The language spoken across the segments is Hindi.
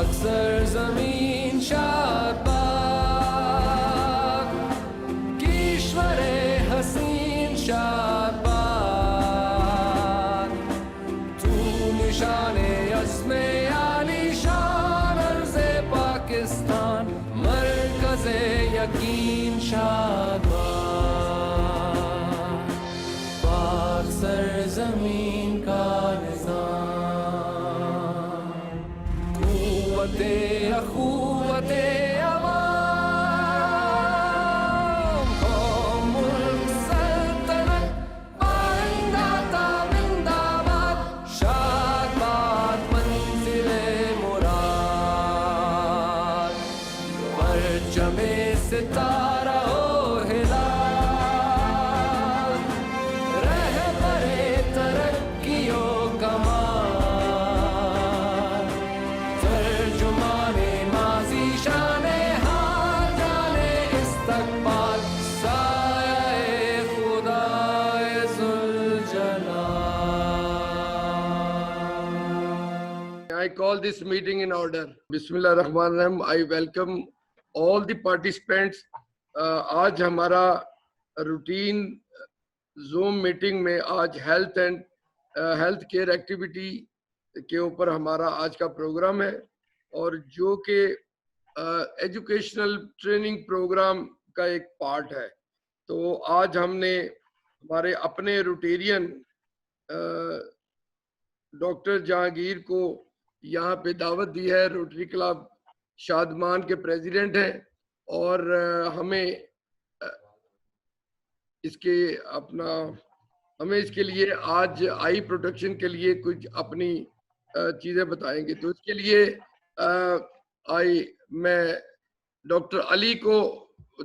अक्सर जमीन शाबाद कीश्वरे हसीन शाबाद तू निशाने अज़्मे आली शान अर्ज़े पाकिस्तान मरकज़े यकीन शाबाद पाक सरज़मीन का निज़ाम कुव्वते अखुव्वते अवाम कौम मुल्क सल्तनत पाइंदा ता जिंदाबाद शाबाद मंजिले मुराद परचमे सितारा हो हिलाल रहबरे तरक्कियों कमाल तर्जुमाने माज़ी शाने हाल जाने इस्तक़बाल साये खुदाए ज़ुल-जलाल. I call this meeting in order. Bismillah Rahman Rahim. I welcome all the participants. आज हमारा रूटीन जूम मीटिंग में आज health and health care activity के ऊपर हमारा आज का प्रोग्राम है और जो कि एजुकेशनल ट्रेनिंग प्रोग्राम का एक पार्ट है. तो आज हमने हमारे अपने रोटेरियन डॉक्टर जहांगीर को यहाँ पे दावत दी है. रोटरी क्लब शादमान के प्रेसिडेंट हैं और हमें इसके लिए आज आई प्रोटेक्शन के लिए कुछ अपनी चीज़ें बताएंगे. तो इसके लिए मैं डॉक्टर अली को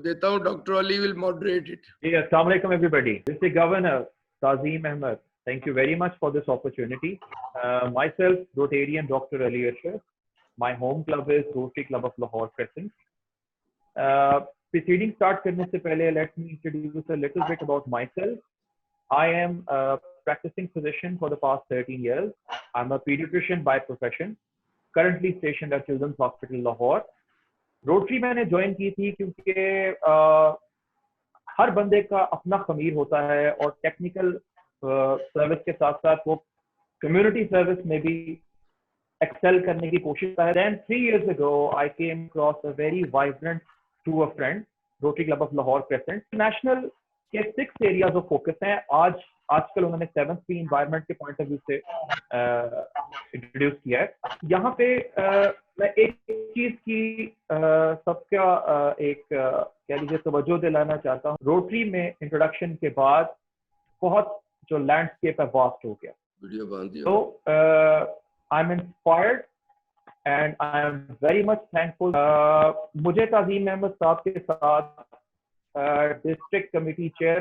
देता हूँ. Doctor Ali will moderate it. Assalamu alaikum everybody. Mr. Governor Tazim Ahmed, thank you very much for this opportunity. Myself, Rotarian Dr. Ali Ashraf. My home club is Rotary Club of Lahore Crescent. Proceeding start करने से पहले let me introduce a little bit about myself. I am a practicing physician for the past 13 years. I'm a pediatrician by profession. Currently stationed at Children's Hospital Lahore. Rotary मैंने join की थी क्योंकि हर बंदे का अपना खमीर होता है और टेक्निकल सर्विस के साथ साथ वो कम्युनिटी सर्विस में भी एक्सेल करने की कोशिश करता है. Then 3 years ago, I came across a very vibrant to a friend, Rotary Club of Lahore Crescent. National के 6 areas of focus हैं. आजकल उन्होंने 7th भी environment के point of view से introduce किया है. यहाँ पे मैं एक चीज की सबका एक कह लीजिए तवज्जो दिलाना चाहता हूँ. रोटरी में इंट्रोडक्शन के बाद बहुत जो लैंडस्केप है वास्ट हो गया. वीडियो बांध दिया. So I'm inspired and I am very much thankful. मुझे ताज़ीम अहमद साहब के साथ डिस्ट्रिक्ट कमेटी चेयर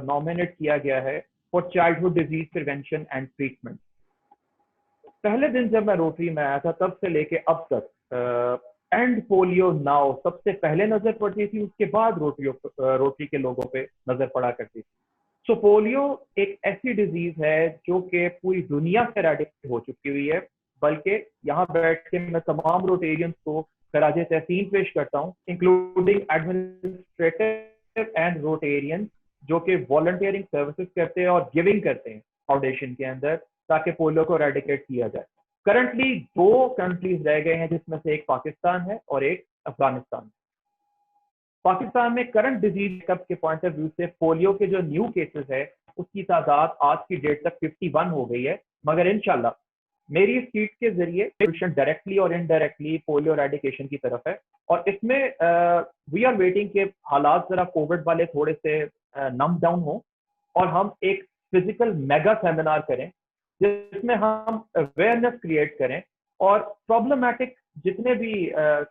नॉमिनेट किया गया है for childhood disease prevention and treatment. पहले दिन जब मैं रोटरी में आया था तब से लेके अब तक एंड पोलियो नाउ सबसे पहले नजर पड़ती थी, उसके बाद रोटरी के लोगों पे नजर पड़ा करती थी. सो पोलियो एक ऐसी डिजीज है जो कि पूरी दुनिया से एराडिकेट हो चुकी हुई है. बल्कि यहाँ बैठ के मैं तमाम रोटेरियंस को खराज तहसीन पेश करता हूँ, इंक्लूडिंग एडमिनिस्ट्रेटिव एंड रोटेरियंस जो कि वॉलंटियरिंग सर्विसेज करते हैं और गिविंग करते हैं फाउंडेशन के अंदर ताकि पोलियो को एराडिकेट किया जाए. करंटली 2 कंट्रीज रह गए हैं जिसमें से एक पाकिस्तान है और एक अफगानिस्तान. पाकिस्तान में करंट डिजीज कब के पॉइंट ऑफ व्यू से पोलियो के जो न्यू केसेस है उसकी तादाद आज की डेट तक 51 हो गई है, मगर इंशाल्लाह मेरी सीट के जरिए मिशन डायरेक्टली और इनडायरेक्टली पोलियो एरेडिकेशन की तरफ है। और इसमें वी आर वेटिंग के हालात जरा कोविड वाले थोड़े से नम डाउन हो और हम एक फिजिकल मेगा सेमिनार करें जिसमें हम अवेयरनेस क्रिएट करें और प्रॉब्लमेटिक जितने भी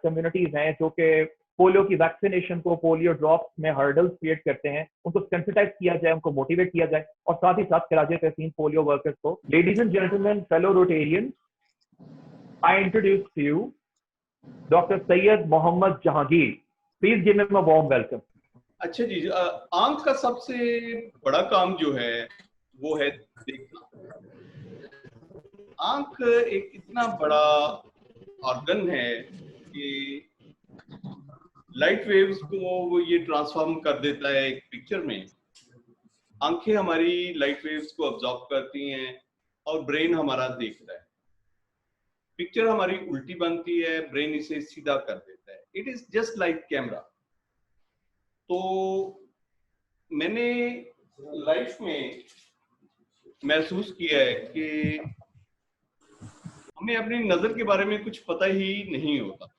कम्युनिटीज हैं जो कि पोलियो की वैक्सीनेशन को, पोलियो ड्रॉप्स में हर्डल्स क्रिएट करते हैं, उनको सेंसिटाइज किया जाए, उनको मोटिवेट किया जाए और साथ ही साथ कराची तहसीन पोलियो वर्कर्स को। Ladies and gentleman, fellow Rotarians, I introduce to you doctor Syed Mohammad Jahangir. Please give him a warm welcome. अच्छा जी, आंख का सबसे बड़ा काम जो है वो है देखना। आंख एक इतना बड़ा ऑर्गन है कि लाइट वेव्स को वो ये ट्रांसफॉर्म कर देता है एक पिक्चर में। आंखें हमारी लाइट वेव्स को अब्जॉर्ब करती हैं और ब्रेन हमारा देखता है। पिक्चर हमारी उल्टी बनती है, ब्रेन इसे सीधा कर देता है। It is just like camera. तो मैंने लाइफ में महसूस किया है कि हमें अपनी नजर के बारे में कुछ पता ही नहीं होता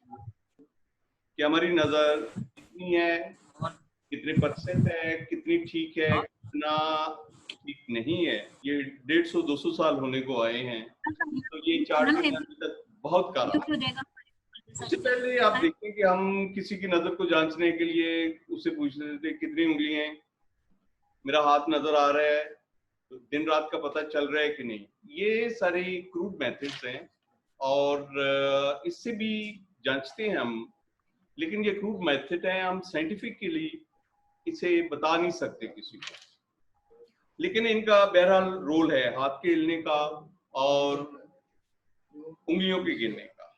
कि हमारी नजर कितनी है, कितने % है, कितनी ठीक है, कितना ठीक नहीं है। ये 150-200 साल होने को आए हैं, तो ये चार्ट तक बहुत काला है। उससे पहले आप देखते हैं कि हम किसी की नजर को जांचने के लिए उससे पूछते थे कितनी उंगली हैं, मेरा हाथ नजर आ रहा है, तो दिन रात का पता चल रहा है कि नहीं। ये सारे क्रूड मेथड्स हैं और इससे भी जांचते हैं हम, लेकिन ये क्रूड मेथड है, हम साइंटिफिकली इसे बता नहीं सकते किसी को। लेकिन इनका बहरहाल रोल है हाथ के हिलने का और उंगलियों के गिनने का।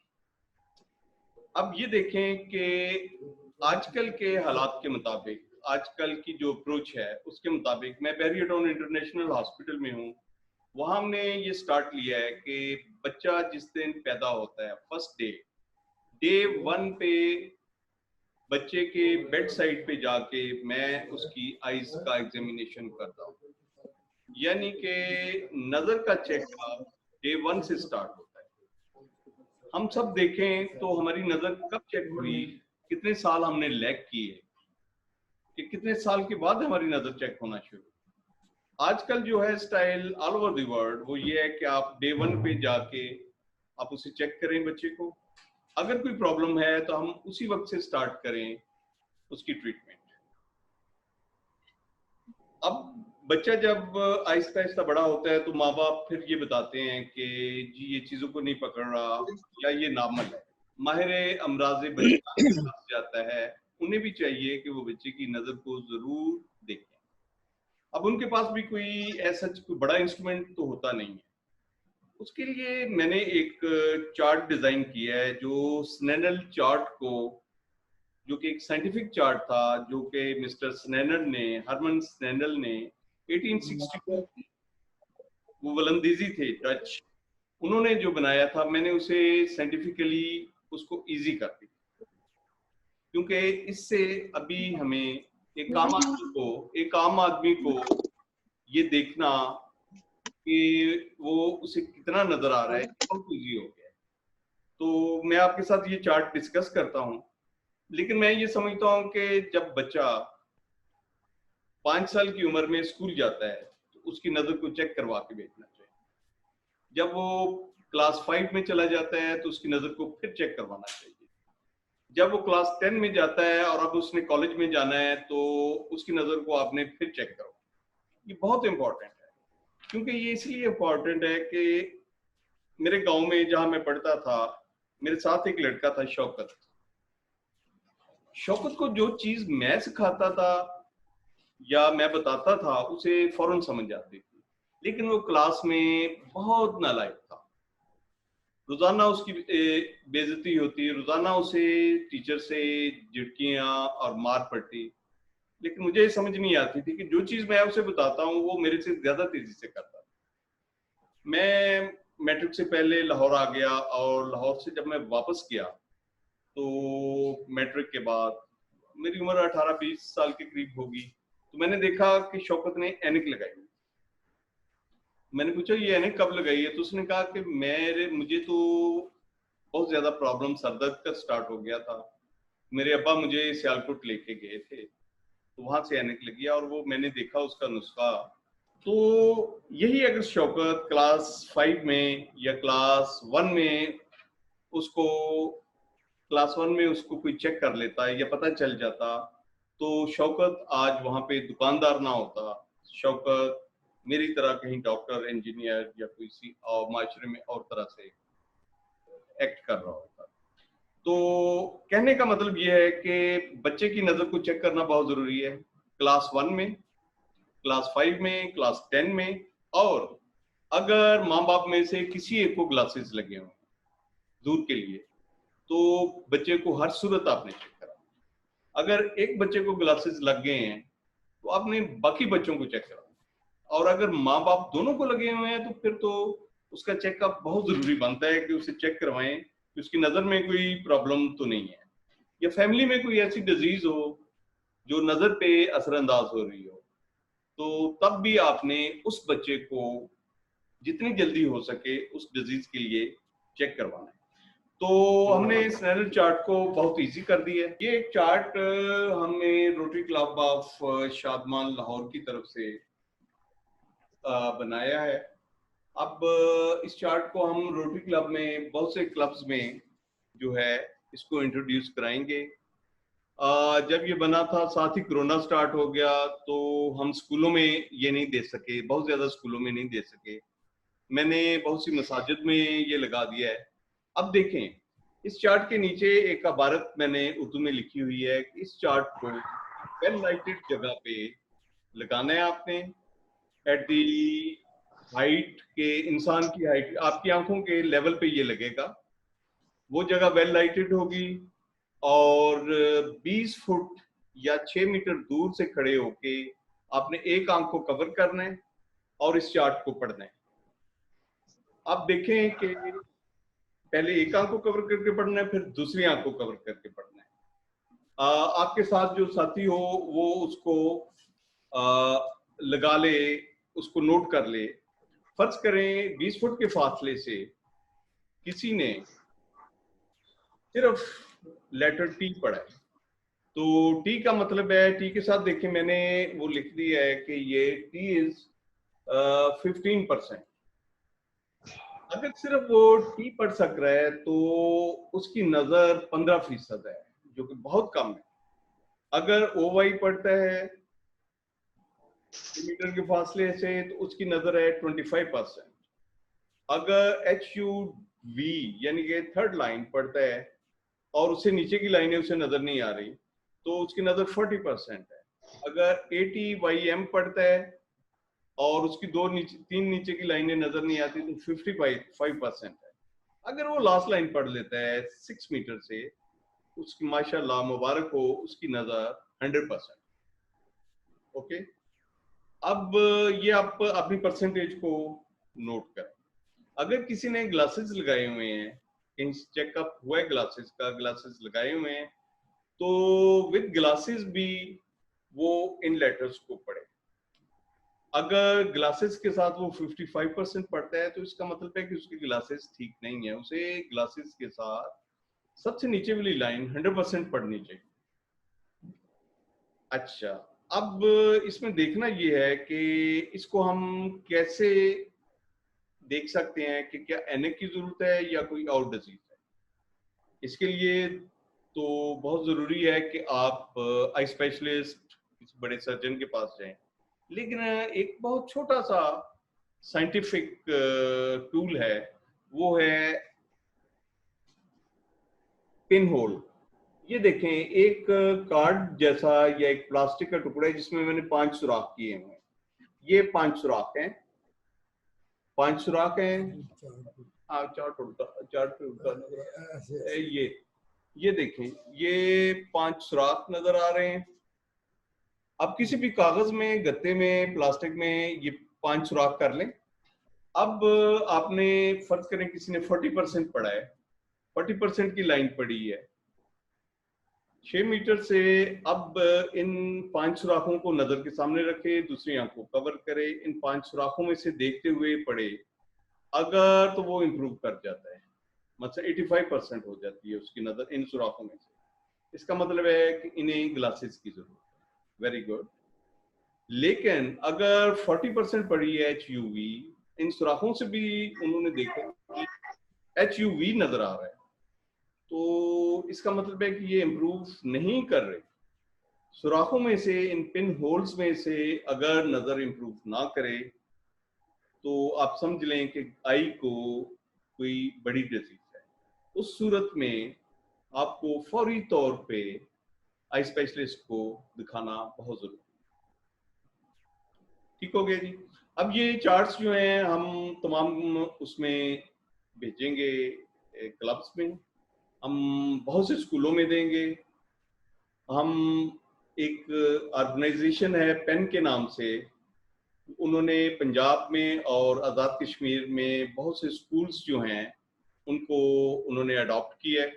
अब ये देखें कि आजकल के हालात के मुताबिक, आजकल की जो अप्रोच है उसके मुताबिक, मैं बैरियर टाउन इंटरनेशनल हॉस्पिटल में हूँ, वहाँ हमने ये स्टार्ट लिया है कि बच्चा जिस दिन पैदा होता है, फर्स्ट डे 1 पे बच्चे के बेड साइड पे जाके मैं उसकी आईज का एग्जामिनेशन करता हूँ। यानी कि नजर का चेकअप डे 1 से स्टार्ट होता है। हम सब देखें तो हमारी नजर कब चेक हुई, कितने साल हमने लैग किए, कि कितने साल के बाद हमारी नजर चेक होना शुरू। आजकल जो है style all over the world वो ये है कि आप डे 1 पे जाके आप उसे चेक करें बच्चे को। अगर कोई प्रॉब्लम है तो हम उसी वक्त से स्टार्ट करें उसकी ट्रीटमेंट। अब बच्चा जब आहिस्ता आहिस्ता बड़ा होता है तो माँ बाप फिर ये बताते हैं कि जी ये चीजों को नहीं पकड़ रहा या ये नॉर्मल है। माहिर अमराज़े बच्चा के पास जाता है, उन्हें भी चाहिए कि वो बच्चे की नजर को जरूर देखें। अब उनके पास भी कोई ऐसा कोई बड़ा इंस्ट्रूमेंट तो होता नहीं है। उसके लिए मैंने एक चार्ट डिजाइन किया है, जो स्नेनल चार्ट को, जो कि एक साइंटिफिक चार्ट था जो कि मिस्टर स्नेनल ने, हरमन स्नेनल ने 1862, वो वलंदीजी थे, डच, उन्होंने जो बनाया था, मैंने उसे साइंटिफिकली उसको इजी कर दिया, क्योंकि इससे अभी हमें एक आम आदमी को ये देखना कि वो उसे कितना नजर आ रहा है बहुत इजी हो गया है। तो मैं आपके साथ ये चार्ट डिस्कस करता हूँ, लेकिन मैं ये समझता हूँ कि जब बच्चा 5 साल की उम्र में स्कूल जाता है तो उसकी नजर को चेक करवा के भेजना चाहिए। जब वो क्लास 5 में चला जाता है तो उसकी नजर को फिर चेक करवाना चाहिए। जब वो क्लास 10 में जाता है और अब उसने कॉलेज में जाना है तो उसकी नजर को आपने फिर चेक करो। ये बहुत इंपॉर्टेंट है, क्योंकि ये इसलिए इम्पोर्टेंट है कि मेरे गांव में जहां मैं पढ़ता था, मेरे साथ एक लड़का था शौकत। शौकत को जो चीज मैं सिखाता था या मैं बताता था उसे फौरन समझ जाती थी, लेकिन वो क्लास में बहुत नालायक था। रोजाना उसकी बेइज्जती होती, रोजाना उसे टीचर से झिड़कियां और मार पड़ती, लेकिन मुझे समझ नहीं आती थी कि जो चीज मैं उसे बताता हूँ वो मेरे से ज्यादा तेजी से करता था। मैं मैट्रिक से पहले लाहौर आ गया और लाहौर से जब मैं वापस गया तो मैट्रिक के बाद मेरी उम्र 18-20 साल के करीब होगी, तो मैंने देखा कि शौकत ने ऐनक लगाई। मैंने पूछा ये ऐनक कब लगाई है, तो उसने कहा कि मुझे तो बहुत ज्यादा प्रॉब्लम सर दर्द का स्टार्ट हो गया था, मेरे अब्बा मुझे सियालकोट लेके गए थे, तो वहां से ऐनक लगी और वो मैंने देखा उसका नुस्खा। तो यही अगर शौकत क्लास 5 में या क्लास 1 में उसको कोई चेक कर लेता है या पता चल जाता, तो शौकत आज वहां पे दुकानदार ना होता, शौकत मेरी तरह कहीं डॉक्टर, इंजीनियर या कोई सी और माशरे में और तरह से एक्ट कर रहा होता। तो कहने का मतलब ये है कि बच्चे की नजर को चेक करना बहुत जरूरी है, क्लास 1 में, क्लास 5 में, क्लास 10 में, और अगर माँ बाप में से किसी एक को ग्लासेस लगे हों दूर के लिए, तो बच्चे को हर सूरत आपने चेक करा। अगर एक बच्चे को ग्लासेस लग गए हैं तो आपने बाकी बच्चों को चेक करा, और अगर माँ बाप दोनों को लगे हुए हैं तो फिर तो उसका चेकअप बहुत जरूरी बनता है कि उसे चेक करवाएं कि उसकी नजर में कोई प्रॉब्लम तो नहीं है, या फैमिली में कोई ऐसी डिजीज हो जो नजर पे असरअंदाज हो रही हो, तो तब भी आपने उस बच्चे को जितनी जल्दी हो सके उस डिजीज के लिए चेक करवाना है। तो हमने स्नेलर चार्ट को बहुत इजी कर दिया है। ये एक चार्ट हमने rotary Club of Shadman Lahore की तरफ से बनाया है। अब इस चार्ट को हम रोटरी क्लब में बहुत से क्लब्स में जो है इसको इंट्रोड्यूस कराएंगे। जब ये बना था साथ ही कोरोना स्टार्ट हो गया, तो हम स्कूलों में ये नहीं दे सके, बहुत ज्यादा स्कूलों में नहीं दे सके। मैंने बहुत सी मसाजिद में ये लगा दिया है। अब देखें, इस चार्ट के नीचे एक इबारत मैंने उर्दू में लिखी हुई है कि इस चार्ट को वेल लाइटेड जगह पे लगाना है आपने, एट दी हाइट के, इंसान की हाइट, आपकी आंखों के लेवल पे ये लगेगा, वो जगह वेल लाइटेड होगी, और 20 फुट या 6 मीटर दूर से खड़े होके आपने एक आंख को कवर करना है और इस चार्ट को पढ़ना है। आप देखें कि पहले एक आंख को कवर करके पढ़ना है, फिर दूसरी आंख को कवर करके पढ़ना है। आपके साथ जो साथी हो वो उसको लगा ले, उसको नोट कर ले। फर्ज करें 20 फुट के फासले से किसी ने सिर्फ लेटर टी पढ़ा है, तो टी का मतलब है, टी के साथ देखिए मैंने वो लिख दिया है कि ये टी इज 15%। अगर सिर्फ वो टी पढ़ सक रहा है तो उसकी नजर 15% है, जो कि बहुत कम है। अगर ओ वाई पढ़ता है मीटर के फासले से तो उसकी नजर है 25%। अगर एच यू वी यानी कि थर्ड लाइन पढ़ता है और उससे नीचे की लाइनें उसे नजर नहीं आ रही तो उसकी नजर 40% है। अगर ए टी वाई एम पढ़ता है और उसकी तीन नीचे की लाइनें नजर नहीं आती तो 55% है। अगर वो लास्ट लाइन पढ़ लेता है 6 मीटर से, उसकी माशाल्लाह मुबारक हो, उसकी नजर 100%। ओके, अब ये आप अपनी परसेंटेज को नोट करें। अगर किसी ने ग्लासेस लगाए हुए हैं, कहीं चेकअप हुआ है ग्लासेस का, ग्लासेस लगाए हुए हैं, तो विद ग्लासेस भी वो इन लेटर्स को पढ़े। अगर ग्लासेस के साथ वो 55% पढ़ता है तो इसका मतलब है कि उसकी ग्लासेस ठीक नहीं है, उसे ग्लासेस के साथ सबसे नीचे वाली लाइन 100% पढ़नी चाहिए। अच्छा, अब इसमें देखना ये है कि इसको हम कैसे देख सकते हैं कि क्या एनएक की जरूरत है या कोई और डिजीज है। इसके लिए तो बहुत जरूरी है कि आप आई स्पेशलिस्ट, किसी बड़े सर्जन के पास जाएं। लेकिन एक बहुत छोटा सा साइंटिफिक टूल है, वो है पिन होल। ये देखें, एक कार्ड जैसा या एक प्लास्टिक का टुकड़ा है जिसमें मैंने 5 सुराख किए हुए हैं। ये 5 सुराख हैं, 5 सुराख हैं। हाँ, चार्ट पे उल्टा ये देखें, ये 5 सुराख नजर आ रहे हैं। अब किसी भी कागज में, गत्ते में, प्लास्टिक में ये 5 सुराख कर लें। अब आपने फर्ज करें किसी ने 40% पढ़ा है, 40% की लाइन पढ़ी है, 6 मीटर से अब इन 5 सुराखों को नजर के सामने रखे, दूसरी आंख को कवर करे, इन 5 सुराखों में से देखते हुए पढ़े, अगर तो वो इम्प्रूव कर जाता है, मतलब 85% हो जाती है उसकी नजर इन सुराखों में से। इसका मतलब है कि इन्हें ग्लासेस की जरूरत है। Very good. लेकिन अगर 40% पड़ी है HUV, इन सुराखों से भी उन्होंने देखा कि HUV नजर आ रहा है, तो इसका मतलब है कि ये इम्प्रूव नहीं कर रहे। सुराखों में से, इन पिन होल्स में से अगर नजर इम्प्रूव ना करे तो आप समझ लें कि आई को कोई बड़ी डिजीज है। उस सूरत में आपको फौरी तौर पे आई स्पेशलिस्ट को दिखाना बहुत जरूरी है। ठीक हो गया जी। अब ये चार्ट्स जो हैं हम तमाम उसमें भेजेंगे क्लब्स में, हम बहुत से स्कूलों में देंगे। हम एक ऑर्गेनाइजेशन है पेन के नाम से, उन्होंने पंजाब में और आज़ाद कश्मीर में बहुत से स्कूल्स जो हैं उनको उन्होंने अडॉप्ट किया है।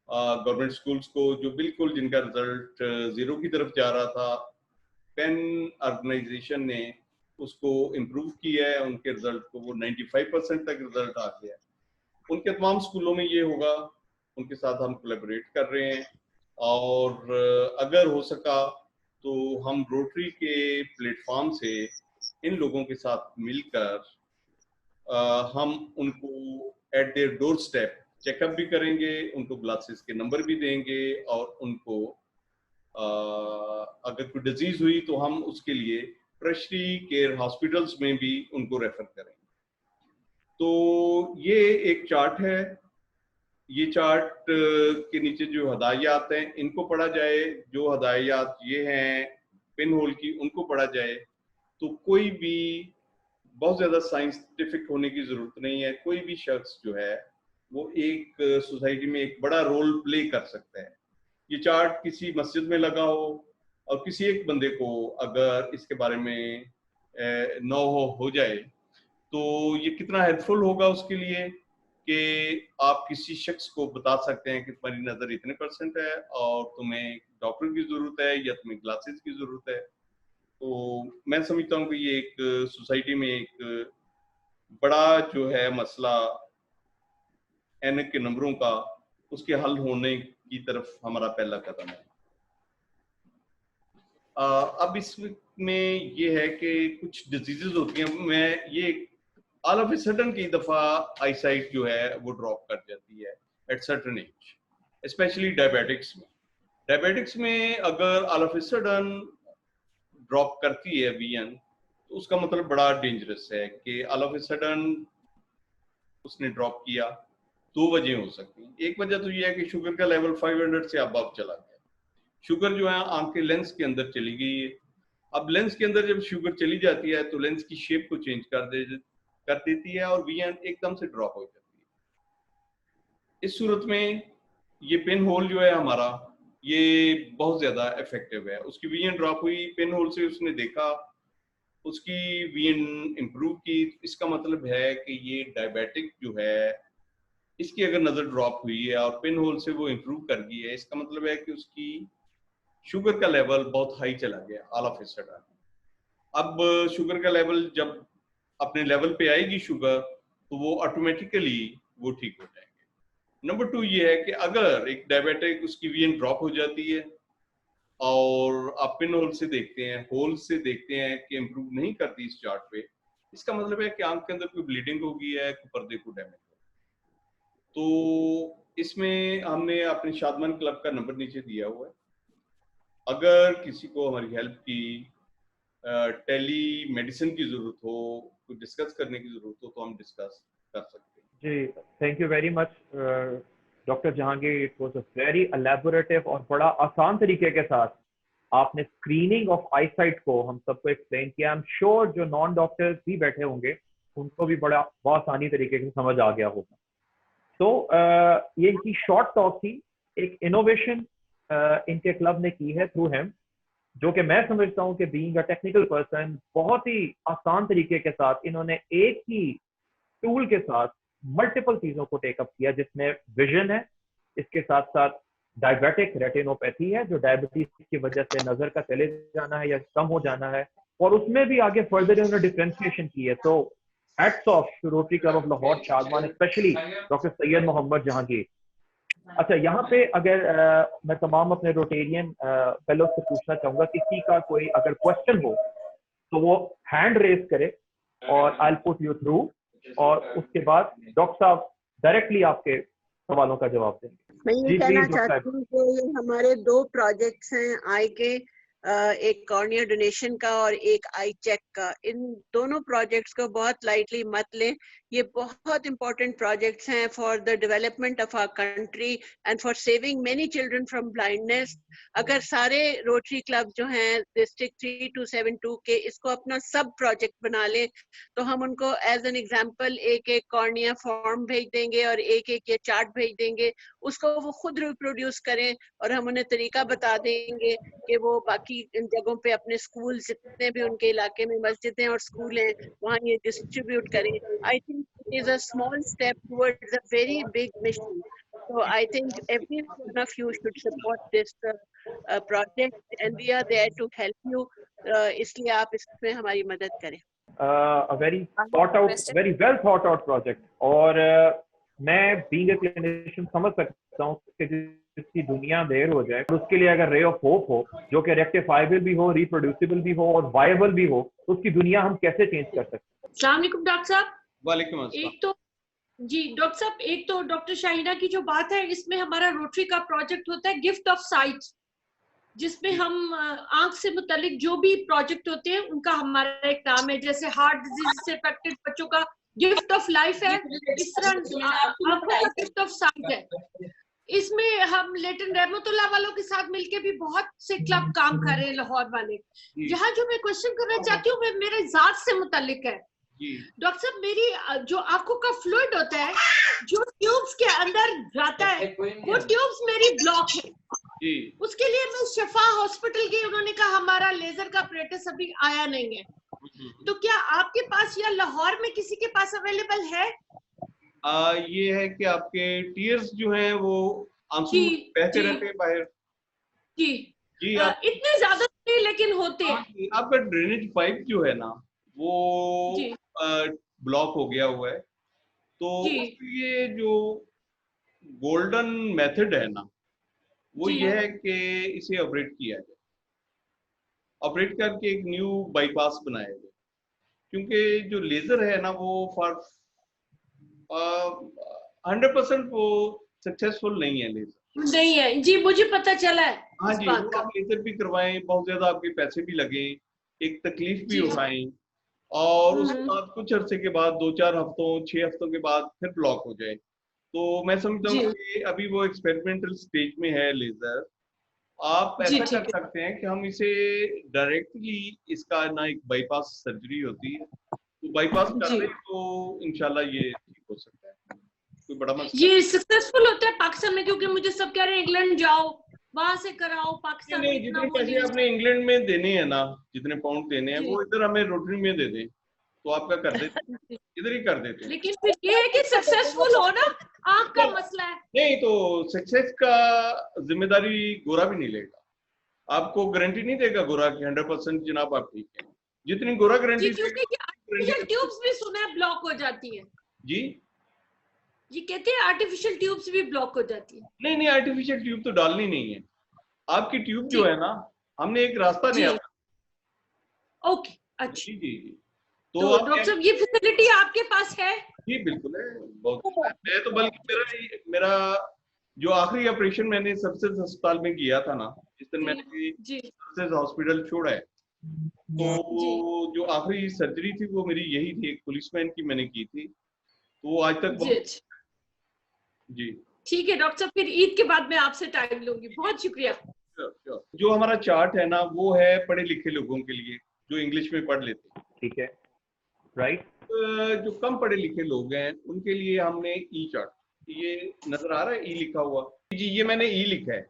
गवर्नमेंट स्कूल्स को जो बिल्कुल जिनका रिजल्ट 0 की तरफ जा रहा था, पेन ऑर्गेनाइजेशन ने उसको इम्प्रूव किया है, उनके रिजल्ट को वो 95% तक रिजल्ट आ गया है। उनके तमाम स्कूलों में ये होगा, उनके साथ हम कोलैबोरेट कर रहे हैं, और अगर हो सका तो हम रोटरी के प्लेटफॉर्म से इन लोगों के साथ मिलकर हम उनको eight their door step checkup भी करेंगे, उनको ग्लासेस के नंबर भी देंगे, और उनको अगर कोई डिजीज हुई तो हम उसके लिए टर्शरी केयर हॉस्पिटल्स में भी उनको रेफर करेंगे। तो ये एक चार्ट है, ये चार्ट के नीचे जो हदायत हैं इनको पढ़ा जाए, जो हदायत ये हैं पिन होल की उनको पढ़ा जाए, तो कोई भी बहुत ज्यादा साइंटिफिक होने की जरूरत नहीं है। कोई भी शख्स जो है वो एक सोसाइटी में एक बड़ा रोल प्ले कर सकता है। ये चार्ट किसी मस्जिद में लगा हो और किसी एक बंदे को अगर इसके बारे में नो हो जाए तो ये कितना हेल्पफुल होगा उसके लिए कि आप किसी शख्स को बता सकते हैं कि तुम्हारी नजर इतने % है और तुम्हें डॉक्टर की जरूरत है या तुम्हें ग्लासेस की जरूरत है। तो मैं समझता हूँ कि ये एक सोसाइटी में एक बड़ा जो है मसला ऐनक के नंबरों का, उसके हल होने की तरफ हमारा पहला कदम है। अब इसमें ये है कि कुछ डिजीजेस होती हैं, मैं ये ऑल ऑफ ए सडन कई दफा आईसाइट जो है वो ड्रॉप कर जाती है at certain age, specially diabetics में। डायबिटिक्स में अगर all of a sudden drop करती है विजन, तो उसका मतलब बड़ा डेंजरस है कि ऑल ऑफ ए सडन उसने ड्रॉप किया। 2 वजह हो सकती हैं। एक वजह तो ये है कि शुगर का लेवल 500 से अब चला गया। शुगर जो है आंख के लेंस के अंदर चली गई है। अब लेंस के अंदर जब शुगर चली जाती है तो लेंस की शेप को चेंज कर देती है और विजन एकदम से ड्रॉप हो जाती है। इस सूरत में ये पिन होल जो है हमारा, ये बहुत ज्यादा इफेक्टिव है। उसकी विजन ड्रॉप हुई, पिन होल से उसने देखा, उसकी विजन इंप्रूव की। इसका मतलब है कि ये डायबिटिक जो है, इसकी अगर नजर ड्रॉप हुई है और पिन होल से वो इंप्रूव कर गई है, इसका मतलब है कि उसकी शुगर का लेवल बहुत हाई चला गया ऑल ऑफ ए सडन। अब शुगर का लेवल जब अपने लेवल पे आएगी शुगर, तो वो ऑटोमेटिकली वो ठीक हो जाएंगे। नंबर 2 ये है कि अगर एक डायबिटिक उसकी विजन ड्रॉप हो जाती है और आप पिन होल से देखते हैं, होल से देखते हैं कि इंप्रूव नहीं करती इस चार्ट पे, इसका मतलब है कि आंख के अंदर कोई ब्लीडिंग हो गई है, कोई पर्दे को डैमेज हो। तो इसमें हमने अपने शादमान क्लब का नंबर नीचे दिया हुआ है। अगर किसी को हमारी हेल्प की, टेली मेडिसिन की जरूरत हो, कुछ डिस्कस करने की जरूरत हो, तो हम डिस्कस कर सकते हैं। जी, thank you very much doctor Jahangir. It was a very elaborative और बड़ा आसान तरीके के साथ आपने स्क्रीनिंग ऑफ आईसाइट को हम सबको एक्सप्लेन किया। आई एम श्योर जो नॉन डॉक्टर्स भी बैठे होंगे उनको भी बड़ा आसानी तरीके से समझ आ गया होगा। तो ये इनकी शॉर्ट टॉक थी। एक इनोवेशन इनके क्लब ने की है थ्रू हिम, जो कि मैं समझता हूँ कि बीइंग अ टेक्निकल पर्सन बहुत ही आसान तरीके के साथ इन्होंने एक ही टूल के साथ मल्टीपल चीजों को टेकअप किया, जिसमें विजन है, इसके साथ साथ डायबिटिक रेटिनोपैथी है, जो डायबिटीज की वजह से नजर का चले जाना है या कम हो जाना है, और उसमें भी आगे फर्दर इन्होंने डिफरेंशिएशन की है। तो hats off to Rotary Club of Lahore Shadman, specially doctor Syed Mohammad Jahangir. अच्छा, यहाँ पे अगर मैं तमाम अपने रोटेरियन फेलो से पूछना चाहूंगा, किसी का कोई अगर क्वेश्चन हो तो वो हैंड रेज करे और I will put you through, और उसके बाद डॉक्टर साहब डायरेक्टली आपके सवालों का जवाब देंगे। मैं ये जी, कहना प्लीज, चाहती हूँ कि ये हमारे 2 प्रोजेक्ट्स हैं आई के, एक कॉर्निया डोनेशन का और एक आई चेक का। इन दोनों प्रोजेक्ट्स को बहुत लाइटली मत लें। ये बहुत इंपॉर्टेंट प्रोजेक्ट्स हैं for the development of our country and for saving many children from blindness. अगर सारे रोटरी क्लब जो हैं डिस्ट्रिक्ट 3272 के इसको अपना सब प्रोजेक्ट बना लें तो हम उनको एज एन एग्जांपल एक कॉर्निया फॉर्म भेज देंगे और एक ये चार्ट भेज देंगे, उसको वो खुद रिप्रोड्यूस करें और हम उन्हें तरीका बता देंगे कि वो बाकी इन जगहों पे अपने स्कूल जितने भी उनके इलाके में मस्जिदें और स्कूल हैं वहाँ ये डिस्ट्रीब्यूट करें। I think it is a small step towards a very big mission. So I think every one of you should support this project and we are there to help you. इसलिए आप इसमें हमारी मदद करें। A very thought out, very well thought out project, और मैं being a clinician समझ सकता हूँ कि जिसकी दुनिया देर हो जाए, उसके लिए अगर रे ऑफ होप हो जो कि रेक्टिफाइबल भी हो, रिप्रोड्यूसिबल भी हो और वायबल भी हो, तो उसकी दुनिया हम कैसे चेंज कर सकते हैं? अस्सलाम वालेकुम डॉक्टर साहब। वालेकुम अस्सलाम। एक तो जी डॉक्टर साहब, एक तो डॉक्टर शाहीना की जो बात है, इसमें हमारा रोटरी का प्रोजेक्ट होता है गिफ्ट ऑफ साइट, जिसमें हम आंख से मुतालिक जो भी प्रोजेक्ट होते हैं उनका हमारा एक नाम है। जैसे हार्ट डिजीज से अफेक्टेड बच्चों का गिफ्ट ऑफ लाइफ है, इस तरह आंखों का गिफ्ट ऑफ साइट है। इसमें हम लेटिन रहमतुल्लाह वालों के साथ मिलके भी बहुत से क्लब काम कर रहे हैं, लाहौर वाले। यहाँ जो मैं क्वेश्चन करना चाहती हूँ वो मेरे जात से मुतालिक है। डॉक्टर साहब, मेरी जो आंखों का फ्लूइड होता है जो ट्यूब्स के अंदर जाता है, वो ट्यूब्स मेरी ब्लॉक है। उसके लिए मैं शफा हॉस्पिटल गई, उन्होंने कहा हमारा लेजर का ऑपरेटर्स अभी आया नहीं है। तो क्या आपके पास या लाहौर में किसी के पास अवेलेबल है? ये है कि आपके टीयर्स जो हैं वो आंसू बहते रहते हैं बाहर। जी जी, इतने ज्यादा नहीं लेकिन होते हैं। आपका ड्रेनेज पाइप जो है ना वो ब्लॉक हो गया हुआ है, तो ये जो गोल्डन मेथड है ना वो ये है कि इसे ऑपरेट किया जाए, ऑपरेट करके एक न्यू बाईपास बनाया जाए, क्योंकि जो लेजर है ना वो फॉर 100% वो सक्सेसफुल नहीं है। लेजर नहीं है जी, मुझे पता चला है। हाँ जी, आप लेजर भी करवाएं, बहुत ज्यादा आपके पैसे भी लगे, एक तकलीफ भी उठाएं, और उसके बाद कुछ अरसे के बाद 2-4 हफ्तों 6 हफ्तों के बाद फिर ब्लॉक हो जाए। तो मैं समझता हूँ कि अभी वो एक्सपेरिमेंटल स्टेज में है लेजर। आप ऐसा कर सकते हैं कि हम इसे डायरेक्टली, इसका ना एक बाईपास सर्जरी होती है, तो बाईपास कर दें तो इंशाल्लाह ये ठीक हो सकता है। कोई बड़ा मसला ये सक्सेसफुल होता है पाकिस्तान में? क्योंकि मुझे सब कह रहे हैं इंग्लैंड जाओ, वहां से कराओ, पाकिस्तान में जितने पैसे आपने इंग्लैंड में देने हैं ना, जितने पाउंड देने हैं वो इधर हमें रोटरी में दे दें तो आपका कर देते, इधर ही कर देते। लेकिन फिर ये है कि सक्सेसफुल हो ना, आंख का मसला है। नहीं तो सक्सेस का जिम्मेदारी गोरा भी नहीं लेगा, आपको गारंटी नहीं देगा गोरा की 100% जनाब आप ठीक है। जितनी गोरा गारंटी आर्टिफिशियल ट्यूब्स भी सुना है ब्लॉक हो जाती है जी, ये कहते हैं आर्टिफिशियल ट्यूब्स भी ब्लॉक हो जाती है। नहीं आर्टिफिशियल ट्यूब तो डालनी नहीं है, आपकी ट्यूब जो है ना हमने एक रास्ता नहीं आपका। ओके, अच्छा जी। तो डॉक्टर साहब ये फैसिलिटी आपके पास है? जी बिल्कुल है, बहुत है। मैं तो बल्कि मेरा जो आखिरी ऑपरेशन मैंने सक्सेस अस्पताल में किया था ना, जिस दिन मैंने सक्सेस हॉस्पिटल छोड़ा है, तो वो जो आखिरी सर्जरी थी वो मेरी यही थी, एक पुलिसमैन की मैंने की थी, तो आज तक जी। ठीक है डॉक्टर साहब, फिर ईद के बाद मैं आपसे टाइम लूंगी। बहुत शुक्रिया। जो हमारा चार्ट है ना वो है पढ़े लिखे लोगों के लिए जो इंग्लिश में पढ़ लेते हैं, ठीक है, राइट। जो कम पढ़े लिखे लोग हैं उनके लिए हमने ई चार्ट, ये नजर आ रहा है ई लिखा हुआ जी, ये मैंने ई लिखा है।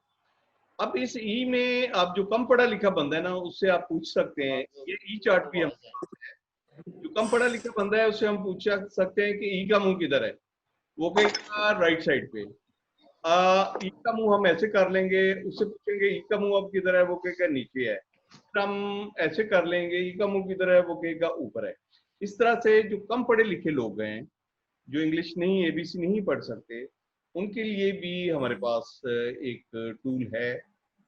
अब इस ई में आप जो कम पढ़ा लिखा बंदा है ना उससे आप पूछ सकते हैं, ये ई चार्ट भी हम जो कम पढ़ा लिखा बंदा है उससे हम पूछ सकते हैं कि ई का मुंह किधर है, वो कहेगा राइट साइड पे, ई का मुंह हम ऐसे कर लेंगे, उससे पूछेंगे ई का मुंह अब किधर है, वो कहेगा नीचे है। हम ऐसे कर लेंगे, ई का मुंह किधर है, वो कहेगा ऊपर है। इस तरह से जो कम पढ़े लिखे लोग हैं, जो इंग्लिश नहीं, एबीसी नहीं पढ़ सकते, उनके लिए भी हमारे पास एक टूल है